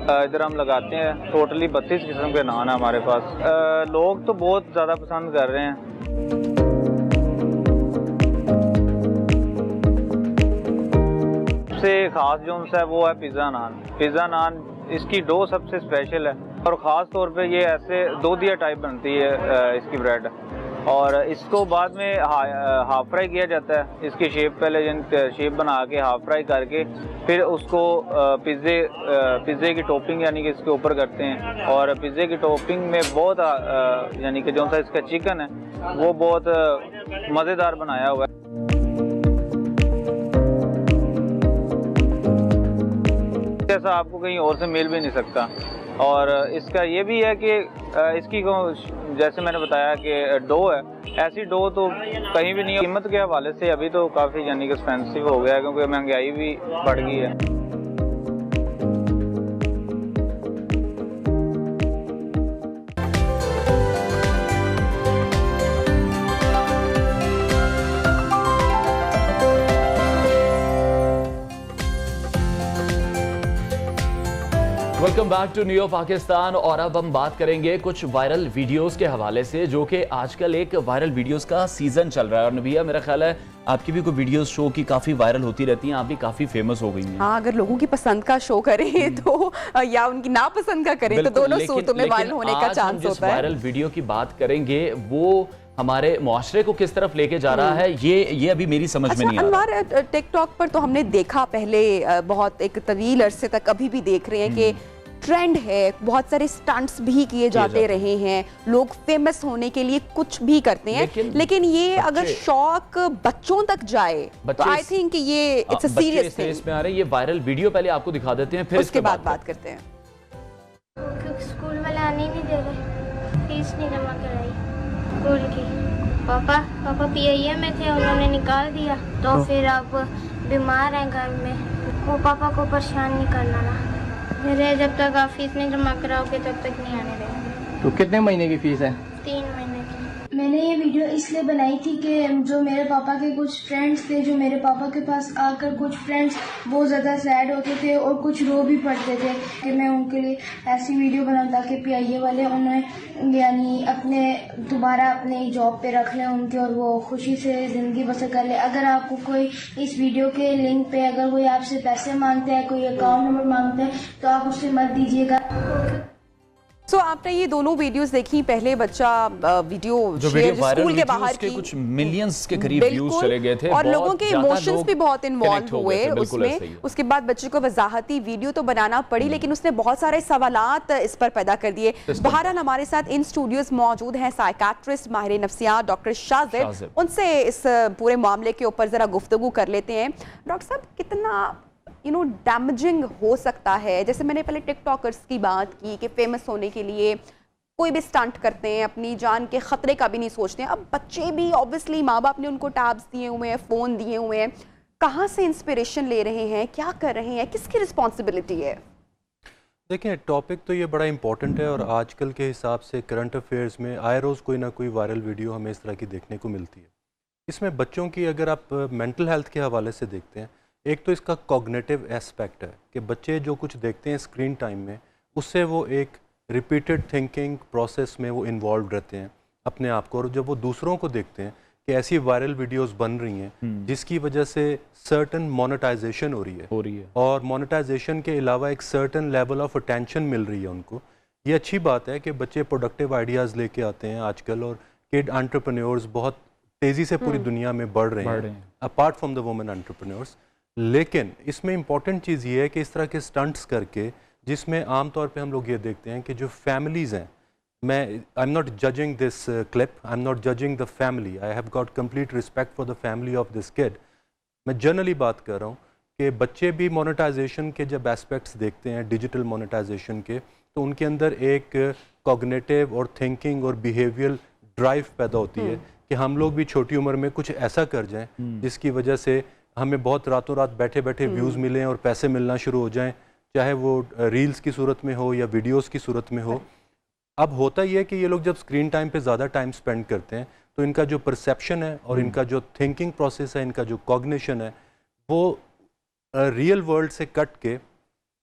इधर हम लगाते हैं। टोटली 32 किस्म के नान है हमारे पास। लोग तो बहुत ज़्यादा पसंद कर रहे हैं। सबसे ख़ास जो है वो है पिज़्ज़ा नान। पिज़्ज़ा नान इसकी डो सबसे स्पेशल है, और ख़ास तौर पे ये ऐसे दूधिया टाइप बनती है इसकी ब्रेड, और इसको बाद में हाफ फ्राई किया जाता है। इसकी शेप पहले शेप बना के हाफ फ्राई करके फिर उसको पिज़्ज़े की टॉपिंग यानी कि इसके ऊपर करते हैं, और पिज़्ज़े की टॉपिंग में बहुत यानी कि जो सा इसका चिकन है वो बहुत मज़ेदार बनाया हुआ है। जैसा आपको कहीं और से मिल भी नहीं सकता। और इसका ये भी है कि इसकी जैसे मैंने बताया कि डो है, ऐसी डो तो कहीं भी नहीं है। कीमत के हवाले से अभी तो काफ़ी यानी कि एक्सपेंसिव हो गया है, क्योंकि महंगाई भी बढ़ गई है। Welcome back to new Pakistan. और अब हम बात करेंगे कुछ वायरल वीडियोस के हवाले से, जो कि आजकल एक वायरल वीडियोस का सीजन चल रहा है। और नबिया, मेरा ख्याल है आपकी भी कोई वीडियोस शो की काफी वायरल होती रहती हैं, आप भी काफी फेमस हो गई हैं। हाँ, अगर लोगों की पसंद का शो करें तो या उनकी नापसंद का करें तो दोनों सूरतों में वायरल होने का चांस होता है। वायरल वीडियो की बात करेंगे वो हमारे मुआशरे को किस तरफ लेके जा रहा है, ये अभी मेरी समझ में नहीं आ रहा। अनवर, टिकटॉक पर तो हमने देखा पहले बहुत एक तवील अरसे तक, अभी भी देख रहे हैं कि ट्रेंड है, बहुत सारे स्टंट्स भी किए जाते रहे हैं, लोग फेमस होने के लिए कुछ भी करते हैं, लेकिन ये अगर शौक बच्चों तक जाए तो आई थिंक ये इट्स अ सीरियस थिंग। इसमें आ रहे ये वायरल वीडियो पहले आपको दिखा देते हैं, फिर उसके बाद बात करते हैं। स्कूल वाले आने नहीं दे रहे, फीस नहीं जमा कराई स्कूल की। पापा PIA में थे, उन्होंने निकाल दिया, तो फिर अब बीमार हैं घर में, वो पापा को परेशान नहीं करना ना मेरे, जब तक आप फीस नहीं जमा कराओगे तब तक नहीं आने देंगे। तो कितने महीने की फीस है? 3 महीने की। मैंने ये वीडियो इसलिए बनाई थी कि जो मेरे पापा के कुछ फ्रेंड्स थे, जो मेरे पापा के पास आकर कुछ फ्रेंड्स बहुत ज़्यादा सैड होते थे और कुछ रो भी पड़ते थे, कि मैं उनके लिए ऐसी वीडियो बनाऊं ताकि PIA वाले उन्हें यानी अपने दोबारा अपने जॉब पे रख लें उनके, और वो खुशी से ज़िंदगी बसर कर ले। अगर आपको कोई इस वीडियो के लिंक पे अगर कोई आपसे पैसे मांगता है, कोई अकाउंट नंबर मांगता है, तो आप उससे मत दीजिएगा। सो आपने ये दोनों वीडियोस देखी, पहले बच्चा वीडियो शेयर स्कूल के बाहर की, कुछ मिलियंस के करीब व्यूज चले गए थे और लोगों के इमोशंस भी बहुत इन्वॉल्व हुए उसमें। उसके बाद बच्चे को वजाहती वीडियो तो बनाना पड़ी, लेकिन उसने बहुत सारे सवालात इस पर पैदा कर दिए। बहरहाल हमारे साथ इन स्टूडियोज मौजूद हैं साइकाट्रिस्ट माहिर नफ्सियात डॉक्टर शाजिब, उनसे इस पूरे मामले के ऊपर जरा गुफ्तगू कर लेते हैं। डॉक्टर साहब, कितना डैमेजिंग हो सकता है, जैसे मैंने पहले टिकटॉकर्स की बात की कि फेमस होने के लिए कोई भी स्टंट करते हैं, अपनी जान के खतरे का भी नहीं सोचते हैं। अब बच्चे भी ऑब्वियसली माँ बाप ने उनको टैब्स दिए हुए हैं, फ़ोन दिए हुए हैं, कहाँ से इंस्पिरेशन ले रहे हैं, क्या कर रहे हैं, किसकी रिस्पॉन्सिबिलिटी है? देखिए, टॉपिक तो ये बड़ा इंपॉर्टेंट है और आजकल के हिसाब से करंट अफेयर्स में आए रोज़ कोई ना कोई वायरल वीडियो हमें इस तरह की देखने को मिलती है। इसमें बच्चों की अगर आप मेंटल हेल्थ के हवाले से देखते हैं, एक तो इसका कॉग्निटिव एस्पेक्ट है कि बच्चे जो कुछ देखते हैं स्क्रीन टाइम में, उससे वो एक रिपीटेड थिंकिंग प्रोसेस में वो इन्वॉल्व रहते हैं अपने आप को, और जब वो दूसरों को देखते हैं कि ऐसी वायरल वीडियोस बन रही हैं जिसकी वजह से सर्टन मोनेटाइजेशन हो रही है और मोनेटाइजेशन के अलावा एक सर्टन लेवल ऑफ अटेंशन मिल रही है उनको, ये अच्छी बात है कि बच्चे प्रोडक्टिव आइडियाज़ लेके आते हैं आजकल, और किड एंटरप्रेन्योर्स बहुत तेज़ी से पूरी दुनिया में बढ़ रहे हैं apart from the women entrepreneurs. लेकिन इसमें इम्पॉर्टेंट चीज़ ये है कि इस तरह के स्टंट्स करके, जिसमें आम तौर पे हम लोग ये देखते हैं कि जो फैमिलीज़ हैं, I am not judging this clip, I am not judging the family, I have got complete respect for the family of this kid. मैं जनरली बात कर रहा हूँ कि बच्चे भी मोनेटाइजेशन के जब एस्पेक्ट्स देखते हैं डिजिटल मोनेटाइजेशन के, तो उनके अंदर एक कॉग्निटिव और थिंकिंग और बिहेवियरल ड्राइव पैदा होती है कि हम लोग भी छोटी उम्र में कुछ ऐसा कर जाएं जिसकी वजह से हमें बहुत रातों रात बैठे बैठे व्यूज़ मिलें और पैसे मिलना शुरू हो जाएं, चाहे वो रील्स की सूरत में हो या वीडियोस की सूरत में हो। अब होता ही है कि ये लोग जब स्क्रीन टाइम पे ज़्यादा टाइम स्पेंड करते हैं, तो इनका जो परसेप्शन है और इनका जो थिंकिंग प्रोसेस है, इनका जो कॉग्निशन है, वो रियल वर्ल्ड से कट के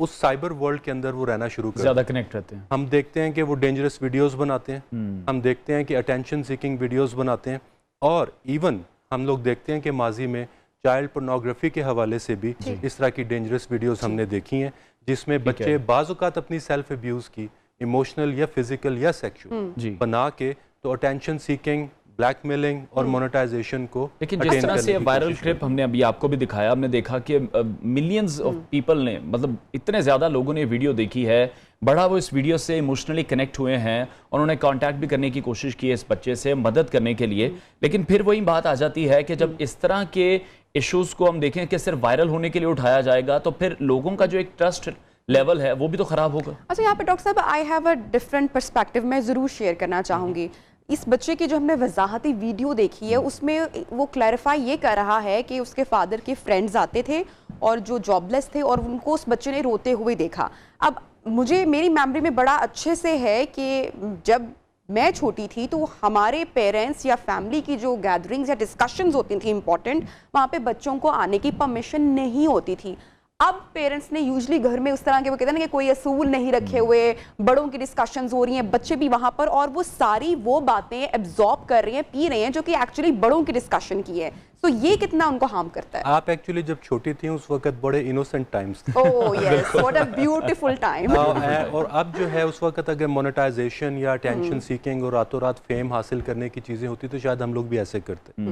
उस साइबर वर्ल्ड के अंदर वो रहना शुरू करते हैं, ज़्यादा कनेक्ट रहते हैं। हम देखते हैं कि वो डेंजरस वीडियोज़ बनाते हैं, हम देखते हैं कि अटेंशन सीकिंग वीडियोज़ बनाते हैं, और इवन हम लोग देखते हैं कि माजी में चाइल्ड पोर्नोग्राफी के हवाले से भी इस तरह की डेंजरस वीडियोस हमने देखी हैं, जिसमें बच्चे बाज़ औक़ात अपनी सेल्फ अब्यूज़ की इमोशनल या फिजिकल या सेक्सुअल बना के तो अटेंशन सीकिंग, ब्लैकमेलिंग और मोनेटाइजेशन को, लेकिन जिस तरह से वायरल क्लिप हमने अभी आपको भी दिखाया, हमने देखा कि मिलियंस ऑफ पीपल ने, मतलब इतने ज़्यादा लोगों ने वीडियो देखी है, बड़ा वो इस वीडियो से इमोशनली कनेक्ट हुए हैं और उन्होंने कांटेक्ट भी करने की कोशिश की है इस बच्चे से मदद करने के लिए। लेकिन फिर वही बात आ जाती है कि जब इस तरह के इश्यूज़ को हम देखें कि सिर्फ वायरल होने के लिए उठाया जाएगा, तो फिर लोगों का जो एक ट्रस्ट लेवल है वो भी तो ख़राब होगा। अच्छा, यहाँ पे डॉक्टर साहब आई हैव अ डिफरेंट पर्सपेक्टिव मैं ज़रूर शेयर करना चाहूँगी। इस बच्चे की जो हमने वजाहती वीडियो देखी है, उसमें वो क्लैरिफाई ये कर रहा है कि उसके फादर के फ्रेंड्स आते थे और जो जॉबलेस थे, और उनको उस बच्चे ने रोते हुए देखा। अब मुझे मेरी मेमोरी में बड़ा अच्छे से है कि जब मैं छोटी थी तो हमारे पेरेंट्स या फैमिली की जो गैदरिंग्स या डिस्कशंस होती थी इंपॉर्टेंट, वहाँ पे बच्चों को आने की परमिशन नहीं होती थी। अब पेरेंट्स ने यूजुअली घर में उस तरह के, वो कहते हैं ना कि कोई असूल नहीं रखे हुए, बड़ों की डिस्कशंस हो रही हैं, बच्चे भी वहां पर, और वो सारी वो बातें एब्जॉर्ब कर रहे हैं, पी रहे हैं, जो कि एक्चुअली बड़ों की डिस्कशन की है। तो ये कितना उनको हार्म करता है? आप एक्चुअली जब छोटी थी उस वक्त बड़े इनोसेंट टाइम्स थे। Oh yes, what a beautiful time. और अब जो है उस वक्त अगर मोनेटाइजेशन या अटेंशन सीकिंग और रातों रात फेम हासिल करने की चीज़ें होती तो शायद हम लोग भी ऐसे करते।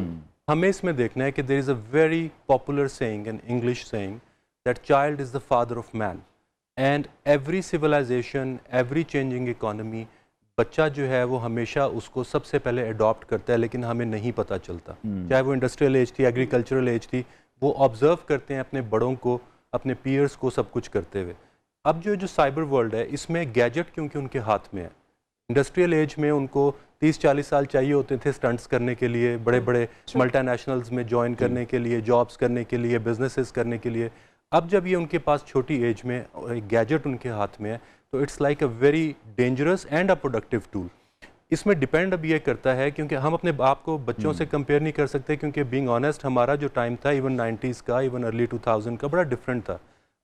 हमें इसमें देखना है कि there is a very popular saying in English saying that child is the father of man, and every civilisation, every changing economy, बच्चा जो है वो हमेशा उसको सबसे पहले अडॉप्ट करता है, लेकिन हमें नहीं पता चलता। चाहे वो इंडस्ट्रियल एज थी, एग्रीकल्चरल एज थी, वो ऑब्जर्व करते हैं अपने बड़ों को, अपने पीयर्स को, सब कुछ करते हुए। अब जो साइबर वर्ल्ड है, इसमें गैजेट क्योंकि उनके हाथ में है। इंडस्ट्रियल एज में उनको 30-40 साल चाहिए होते थे स्टंट्स करने के लिए, बड़े बड़े मल्टीनेशनल्स में ज्वाइन करने के लिए, जॉब्स करने के लिए, बिजनेसेस करने के लिए। अब जब ये उनके पास छोटी एज में एक गैजेट उनके हाथ में है, तो it's like a very dangerous and a productive tool. इसमें डिपेंड अब ये करता है, क्योंकि हम अपने आप को बच्चों से कंपेयर नहीं कर सकते, क्योंकि बीइंग ऑनेस्ट हमारा जो टाइम था इवन 90s का, इवन अर्ली 2000 का, बड़ा डिफरेंट था।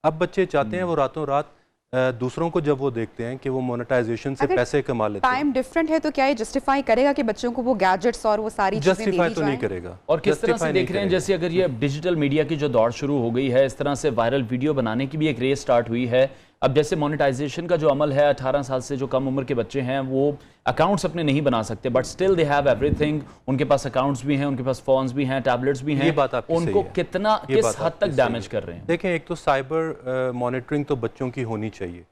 अब बच्चे चाहते हैं वो रातों रात दूसरों को जब वो देखते हैं कि वो मोनेटाइजेशन से पैसे कमा लेते हैं। टाइम डिफरेंट है तो क्या ये जस्टिफाई करेगा कि बच्चों को वो गैजेट्स और वो सारी चीजें दे दी जस्टिफाई तो जाएं? नहीं करेगा। और किस तरह से देख रहे हैं, जैसे अगर ये डिजिटल मीडिया की जो दौड़ शुरू हो गई है, इस तरह से वायरल वीडियो बनाने की भी एक रेस स्टार्ट हुई है। अब जैसे मोनेटाइजेशन का जो अमल है, 18 साल से जो कम उम्र के बच्चे हैं वो अकाउंट्स अपने नहीं बना सकते, but still they have everything. उनके पास अकाउंट्स भी हैं, उनके पास फोन्स भी हैं, टैबलेट्स भी हैं। ये बात आपकी उनको सही है। कितना, किस हद तक डैमेज कर रहे हैं? देखें, एक तो साइबर मॉनिटरिंग तो बच्चों की होनी चाहिए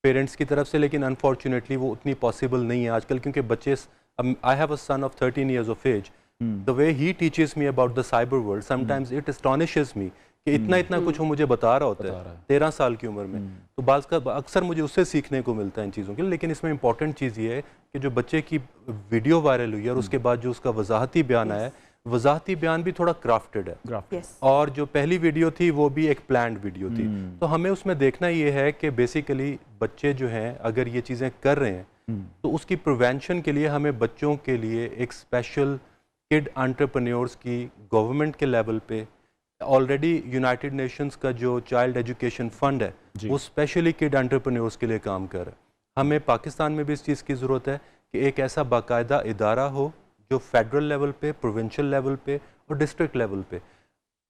पेरेंट्स की तरफ से, लेकिन अनफॉर्चुनेटली वो उतनी पॉसिबल नहीं है आजकल, क्योंकि बच्चे, I have a son of 13 years of age, the way he teaches me about the cyber world, sometimes it astonishes me कि इतना कुछ वो मुझे बता रहा होता है 13 साल की उम्र में। तो बाज़ का अक्सर मुझे उससे सीखने को मिलता है इन चीज़ों के लिए। लेकिन इसमें इंपॉर्टेंट चीज़ ये है कि जो बच्चे की वीडियो वायरल हुई है और उसके बाद जो उसका वजाहती बयान आया है, वजाहती बयान भी थोड़ा क्राफ्टेड है, और जो पहली वीडियो थी वो भी एक प्लान्ड वीडियो थी। तो हमें उसमें देखना ये है कि बेसिकली बच्चे जो हैं अगर ये चीज़ें कर रहे हैं तो उसकी प्रिवेंशन के लिए हमें बच्चों के लिए एक स्पेशल किड एंटरप्रेन्योर्स की गवर्नमेंट के लेवल पे, ऑलरेडी यूनाइटेड नेशंस का जो चाइल्ड एजुकेशन फंड है वो स्पेशली किड एंटरप्रेन्योर्स के लिए काम कर रहा है। हमें पाकिस्तान में भी इस चीज़ की ज़रूरत है कि एक ऐसा बाकायदा इदारा हो जो फेडरल लेवल पे, प्रोविंशियल लेवल पे और डिस्ट्रिक्ट लेवल पे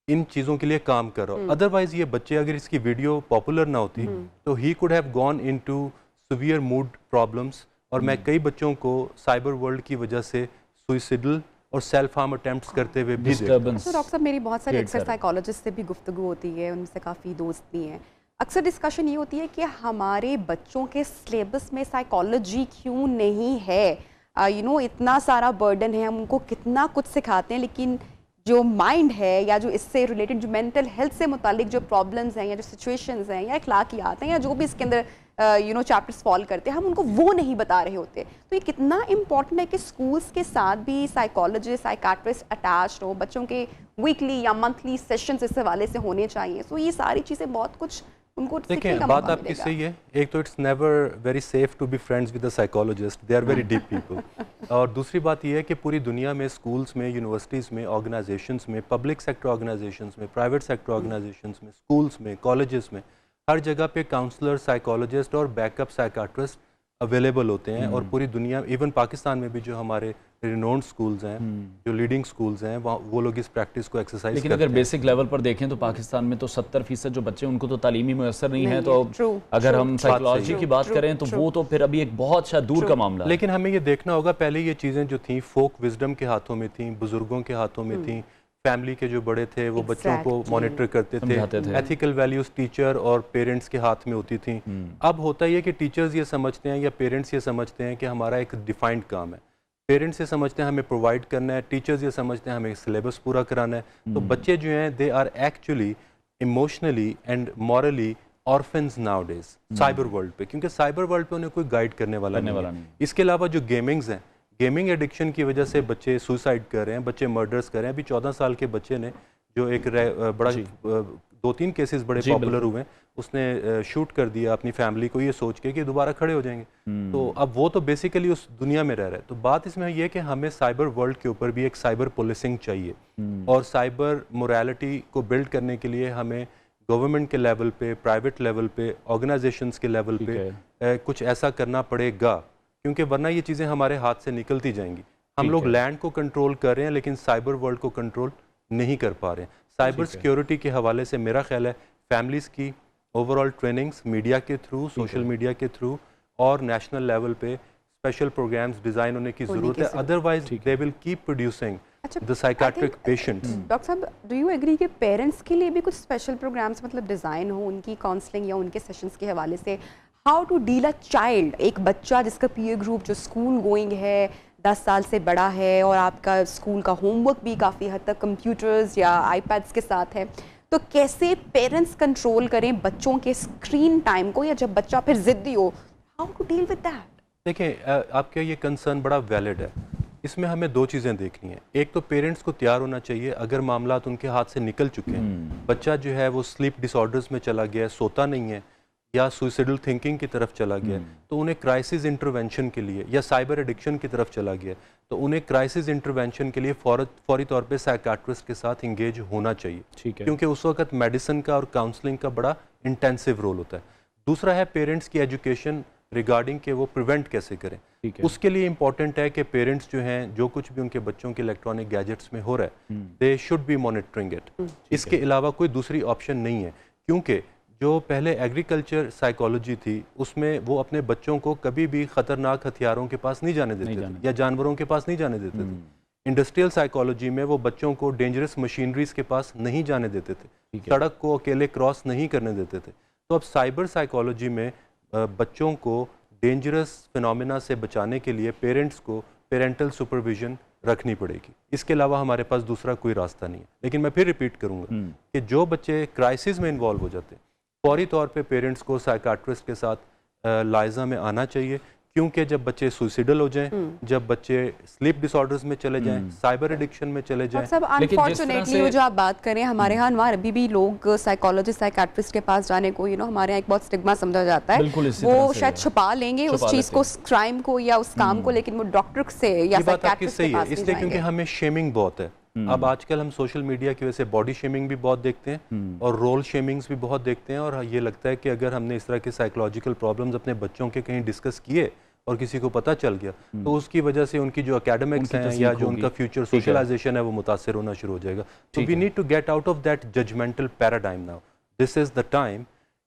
इन चीज़ों के लिए काम कर रहा हो। अदरवाइज ये बच्चे, अगर इसकी वीडियो पॉपुलर ना होती तो he could have gone into severe mood problems. और मैं कई बच्चों को साइबर वर्ल्ड की वजह से सुइसाइडल और सेल्फ हार्म अटेम्प्ट्स करते हुए भी देखा। डॉक्टर साहब, मेरी बहुत सारी अक्सर साइकोलॉजिस्ट से भी गुफ्तगू होती है, उनसे काफ़ी दोस्त भी हैं। अक्सर डिस्कशन ये होती है कि हमारे बच्चों के सिलेबस में साइकोलॉजी क्यों नहीं है। इतना सारा बर्डन है, हम उनको कितना कुछ सिखाते हैं, लेकिन जो माइंड है या जो इससे रिलेटेड जो मेंटल हेल्थ से मुतालिक जो प्रॉब्लम्स हैं या जो सिचुएशंस हैं या अखलाकियात हैं या जो भी इसके अंदर चैप्टर्स फॉलो करते हैं, हम उनको वो नहीं बता रहे होते। तो ये कितना इम्पॉर्टेंट है कि स्कूल्स के साथ भी साइकोलॉजिस्ट, साइकाट्रिस्ट अटैच्ड हो, बच्चों के वीकली या मंथली सेशंस इस हवाले से होने चाहिए। तो ये सारी चीज़ें बहुत कुछ उनको देखिए, बात आपकी सही है। एक तो it's never very safe to be friends with a psychologist, they are very deep people. और दूसरी बात यह है कि पूरी दुनिया में स्कूल्स में, यूनिवर्सिटीज़ में, ऑर्गेनाइजेशंस में, पब्लिक सेक्टर ऑर्गेनाइजेशंस में, प्राइवेट सेक्टर ऑर्गेनाइजेशंस में, स्कूल्स में, कॉलेजेस में, हर जगह पे काउंसलर, साइकोलॉजिस्ट और बैकअप साइकाट्रिस्ट अवेलेबल होते हैं। और पूरी दुनिया, इवन पाकिस्तान में भी जो हमारे रिनोन्ड स्कूल्स हैं, जो लीडिंग स्कूल्स हैं, वो लोग इस प्रैक्टिस को एक्सरसाइज लेकिन अगर बेसिक लेवल पर देखें तो पाकिस्तान में तो 70% जो बच्चे उनको तो तालीमी मुयसर नहीं है। तो अगर हम साइकोलॉजी की बात करें तो वो तो फिर अभी एक बहुत शायद दूर का मामला है। लेकिन हमें ये देखना होगा, पहले ये चीज़ें जो थी फोक विजडम के हाथों में थी, बुजुर्गों के हाथों में थी, फैमिली के जो बड़े थे वो बच्चों को मॉनिटर करते थे, एथिकल वैल्यूज टीचर और पेरेंट्स के हाथ में होती थी। अब होता ही है कि टीचर्स ये समझते हैं या पेरेंट्स ये समझते हैं कि हमारा एक डिफाइंड काम है, पेरेंट्स ये समझते हैं हमें प्रोवाइड करना है, टीचर्स ये समझते हैं हमें सिलेबस पूरा कराना है। तो बच्चे जो हैं they are actually emotionally and morally orphans nowadays cyber world पे, क्योंकि साइबर वर्ल्ड पे उन्हें कोई गाइड करने वाला नहीं। इसके अलावा जो गेमिंग्स हैं, गेमिंग एडिक्शन की वजह से बच्चे सुसाइड कर रहे हैं, बच्चे मर्डर्स कर रहे हैं। अभी 14 साल के बच्चे ने जो एक बड़ा 2-3 केसेस बड़े पॉपुलर हुए, उसने शूट कर दिया अपनी फैमिली को ये सोच के कि दोबारा खड़े हो जाएंगे। तो अब वो तो बेसिकली उस दुनिया में रह रहा है। तो बात इसमें ये है कि हमें साइबर वर्ल्ड के ऊपर भी एक साइबर पुलिसिंग चाहिए, और साइबर मोरालिटी को बिल्ड करने के लिए हमें गवर्नमेंट के लेवल पे, प्राइवेट लेवल पे, ऑर्गेनाइजेशंस के लेवल पे कुछ ऐसा करना पड़ेगा, क्योंकि वरना ये चीज़ें हमारे हाथ से निकलती जाएंगी। हम लोग लैंड को कंट्रोल कर रहे हैं लेकिन साइबर वर्ल्ड को कंट्रोल नहीं कर पा रहे हैं। साइबर सिक्योरिटी के हवाले से मेरा ख्याल है फैमिलीज़ की ओवरऑल ट्रेनिंग्स मीडिया के थ्रू, सोशल मीडिया के थ्रू और नेशनल लेवल पे स्पेशल प्रोग्राम्स डिज़ाइन होने की ज़रूरत है, otherwise they will keep producing the psychiatric patients. Doctor साहब, डू यू एग्री कि पेरेंट्स के लिए भी कुछ स्पेशल प्रोग्राम्स मतलब डिज़ाइन हो उनकी काउंसलिंग या उनके सेशंस के हवाले से? How to deal a child, एक बच्चा जिसका पीयर ग्रुप जो स्कूल गोइंग है, 10 साल से बड़ा है और आपका स्कूल का होमवर्क भी काफ़ी हद तक कंप्यूटर्स या आईपैड्स के साथ है, तो कैसे पेरेंट्स कंट्रोल करें बच्चों के स्क्रीन टाइम को, या जब बच्चा फिर ज़िद्दी हो, how to deal with that? देखिए, आपका ये कंसर्न बड़ा वैलिड है। इसमें हमें दो चीज़ें देखनी है। एक तो पेरेंट्स को तैयार होना चाहिए अगर मामलात उनके हाथ से निकल चुके हैं, बच्चा जो है वो स्लीप डिसऑर्डर्स में चला गया है, सोता नहीं है या सुइसाइडल थिंकिंग की तरफ चला गया, तो उन्हें क्राइसिस इंटरवेंशन के लिए, या साइबर एडिक्शन की तरफ चला गया, तो उन्हें क्राइसिस इंटरवेंशन के लिए फौरी तौर पे साइकाट्रिस्ट के साथ इंगेज होना चाहिए। ठीक है, क्योंकि उस वक्त मेडिसिन का और काउंसलिंग का बड़ा इंटेंसिव रोल होता है। दूसरा है पेरेंट्स की एजुकेशन रिगार्डिंग के वो प्रिवेंट कैसे करें। उसके लिए इंपॉर्टेंट है कि पेरेंट्स जो हैं, जो कुछ भी उनके बच्चों के इलेक्ट्रॉनिक गैजेट्स में हो रहा है, they should be monitoring it. इसके अलावा कोई दूसरी ऑप्शन नहीं है, क्योंकि जो पहले एग्रीकल्चर साइकोलॉजी थी उसमें वो अपने बच्चों को कभी भी ख़तरनाक हथियारों के पास नहीं जाने देते थे या जानवरों के पास नहीं जाने देते थे। इंडस्ट्रियल साइकोलॉजी में वो बच्चों को डेंजरस मशीनरीज के पास नहीं जाने देते थे, सड़क को अकेले क्रॉस नहीं करने देते थे। तो अब साइबर साइकोलॉजी में बच्चों को डेंजरस फिनोमेना से बचाने के लिए पेरेंट्स को पेरेंटल सुपरविजन रखनी पड़ेगी। इसके अलावा हमारे पास दूसरा कोई रास्ता नहीं है। लेकिन मैं फिर रिपीट करूँगा कि जो बच्चे क्राइसिस में इन्वॉल्व हो जाते हैं, फौरी तौर पे पेरेंट्स को साइकाट्रिस्ट के साथ लाइजा में आना चाहिए, क्योंकि जब बच्चे सुइसाइडल हो जाएं, जब बच्चे स्लीप डिसऑर्डर्स में चले जाएं, साइबर एडिक्शन में चले जाएं। सब अनफॉर्चुनेटली वो जो आप बात करें, हमारे यहाँ अनवार अभी भी लोग साइकोलॉजिस्ट साइकाट्रिस्ट के पास जाने को हमारे यहाँ एक बहुत स्टिग्मा समझा जाता है। वो शायद छुपा लेंगे उस चीज को, क्राइम को या उस काम को, लेकिन वो डॉक्टर से या साइकाट्रिस्ट के पास नहीं जाएंगे। इसलिए क्योंकि हमें शेमिंग बहुत है। अब आजकल हम सोशल मीडिया की वजह से बॉडी शेमिंग भी बहुत देखते हैं और रोल शेमिंग्स भी बहुत देखते हैं, और ये लगता है कि अगर हमने इस तरह के साइकोलॉजिकल प्रॉब्लम्स अपने बच्चों के कहीं डिस्कस किए और किसी को पता चल गया, तो उसकी वजह से उनकी जो एकेडमिक्स हैं या जो उनका फ्यूचर सोशलाइजेशन है वो मुतासर होना शुरू हो जाएगा। तो we need to get out of that judgemental paradigm now. This is the time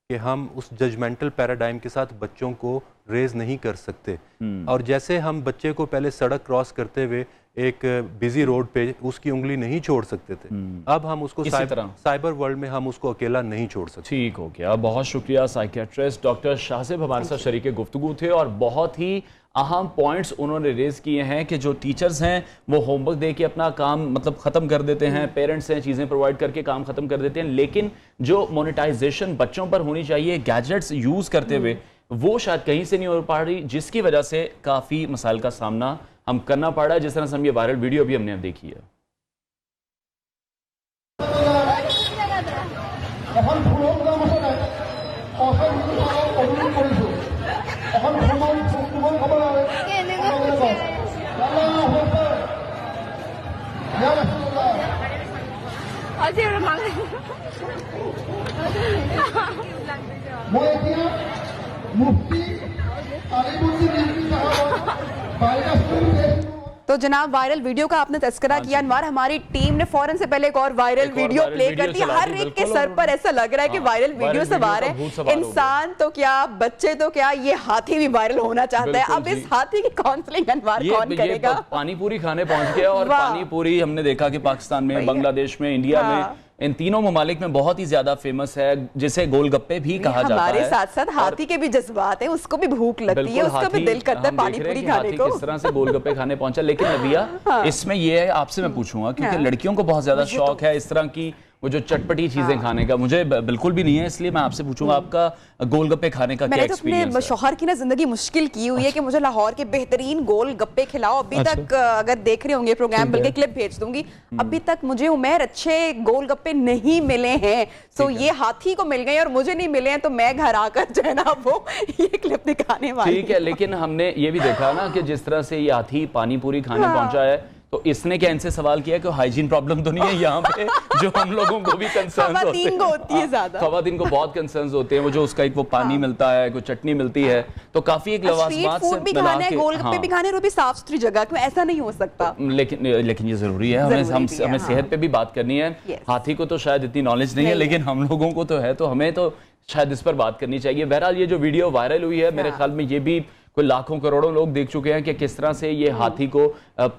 कि हम उस जजमेंटल पैराडाइम के साथ बच्चों को रेज नहीं कर सकते। और जैसे हम बच्चे को पहले सड़क क्रॉस करते हुए एक बिजी रोड पे उसकी उंगली नहीं छोड़ सकते थे, अब हम उसको साइबर वर्ल्ड में हम उसको अकेला नहीं छोड़ सकते। ठीक हो गया, बहुत शुक्रिया। साइकियाट्रिस्ट डॉक्टर शाहज़ेब हमारे साथ शरीके गुफ्तगू थे और बहुत ही अहम पॉइंट्स उन्होंने रेज किए हैं कि जो टीचर्स हैं वो होमवर्क दे के अपना काम मतलब ख़त्म कर देते हैं, पेरेंट्स हैं चीज़ें प्रोवाइड करके काम ख़त्म कर देते हैं, लेकिन जो मोनेटाइजेशन बच्चों पर होनी चाहिए गैजेट्स यूज़ करते हुए वो शायद कहीं से नहीं हो पा रही, जिसकी वजह से काफ़ी मसाइल का सामना हम करना पड़ रहा है, जिस तरह से हम ये वायरल वीडियो भी हमने अब देखी है। तो जनाब वायरल वीडियो का आपने तस्करा किया अनवार, हमारी टीम ने फौरन से पहले एक और वायरल वीडियो प्ले कर दी। हर एक के सर पर ऐसा लग रहा है कि वायरल वीडियो सवार है। इंसान तो क्या, बच्चे तो क्या, ये हाथी भी वायरल होना चाहता है। अब इस हाथी की काउंसलिंग अनवार कौन करेगा? पानी पूरी खाने पहुंच गया और पानी पूरी हमने देखा कि पाकिस्तान में, बांग्लादेश में, इंडिया में, इन तीनों ममालिक में बहुत ही ज्यादा फेमस है, जिसे गोलगप्पे भी कहा जाता है। हमारे साथ साथ हाथी के भी जज्बात हैं, उसको भी भूख लगती है, उसका भी दिल करता है पानी पूरी खाने को। किस तरह से गोलगप्पे खाने पहुंचा। लेकिन नदिया इसमें ये है, आपसे मैं पूछूंगा क्योंकि लड़कियों को बहुत ज्यादा शौक है इस तरह की वो जो चटपटी चीजें खाने का, मुझे बिल्कुल भी नहीं है, इसलिए मैं आपसे पूछूंगा आपका गोलगप्पे खाने का क्या एक्सपीरियंस है? मैंने शौहर की ना जिंदगी मुश्किल की हुई है कि मुझे लाहौर के बेहतरीन गोलगप्पे खिलाओ। अभी तक अगर देख रहे होंगे प्रोग्राम, बल्कि क्लिप भेज दूंगी, अभी तक मुझे उमैर अच्छे गोलगप्पे नहीं मिले हैं। तो ये हाथी को मिल गए और मुझे नहीं मिले हैं, तो मैं घर आकर जो है ना वो ये क्लिप दिखाने वाली। ठीक है, लेकिन हमने ये भी देखा ना कि जिस तरह से ये हाथी पानी पूरी खाने पहुंचा है, तो इसने क्या इनसे सवाल किया कि हाइजीन प्रॉब्लम तो नहीं है यहाँ पे, जो हम लोगों को भी कंसर्न होते हैं। होती है ज्यादा, खवातीन को बहुत कंसर्न होते हैं, वो जो उसका एक वो पानी मिलता है, कोई चटनी मिलती है, तो काफी एक लवाजमात से भी खाना है, गोलगप्पे भी खाने, और भी साफ सुथरी जगह, क्यों ऐसा नहीं हो सकता। लेकिन ये जरूरी है, हमें सेहत पे भी बात करनी है। हाथी को तो शायद इतनी नॉलेज नहीं है, लेकिन हम लोगों को तो है, तो हमें तो शायद इस पर बात करनी चाहिए। बहरहाल ये जो वीडियो वायरल हुई है, मेरे ख्याल में ये भी कोई लाखों करोड़ों लोग देख चुके हैं कि किस तरह से ये हाथी को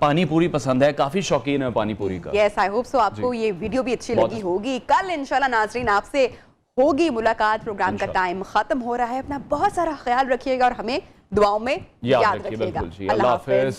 पानी पूरी पसंद है, काफी शौकीन है पानी पूरी का। यस, आई होप सो आपको ये वीडियो भी अच्छी लगी होगी। कल इंशाल्लाह नाज़रीन आपसे होगी मुलाकात। प्रोग्राम का टाइम खत्म हो रहा है, अपना बहुत सारा ख्याल रखिएगा और हमें दुआओं में याद रखिएगा। अल्लाह हाफिज़।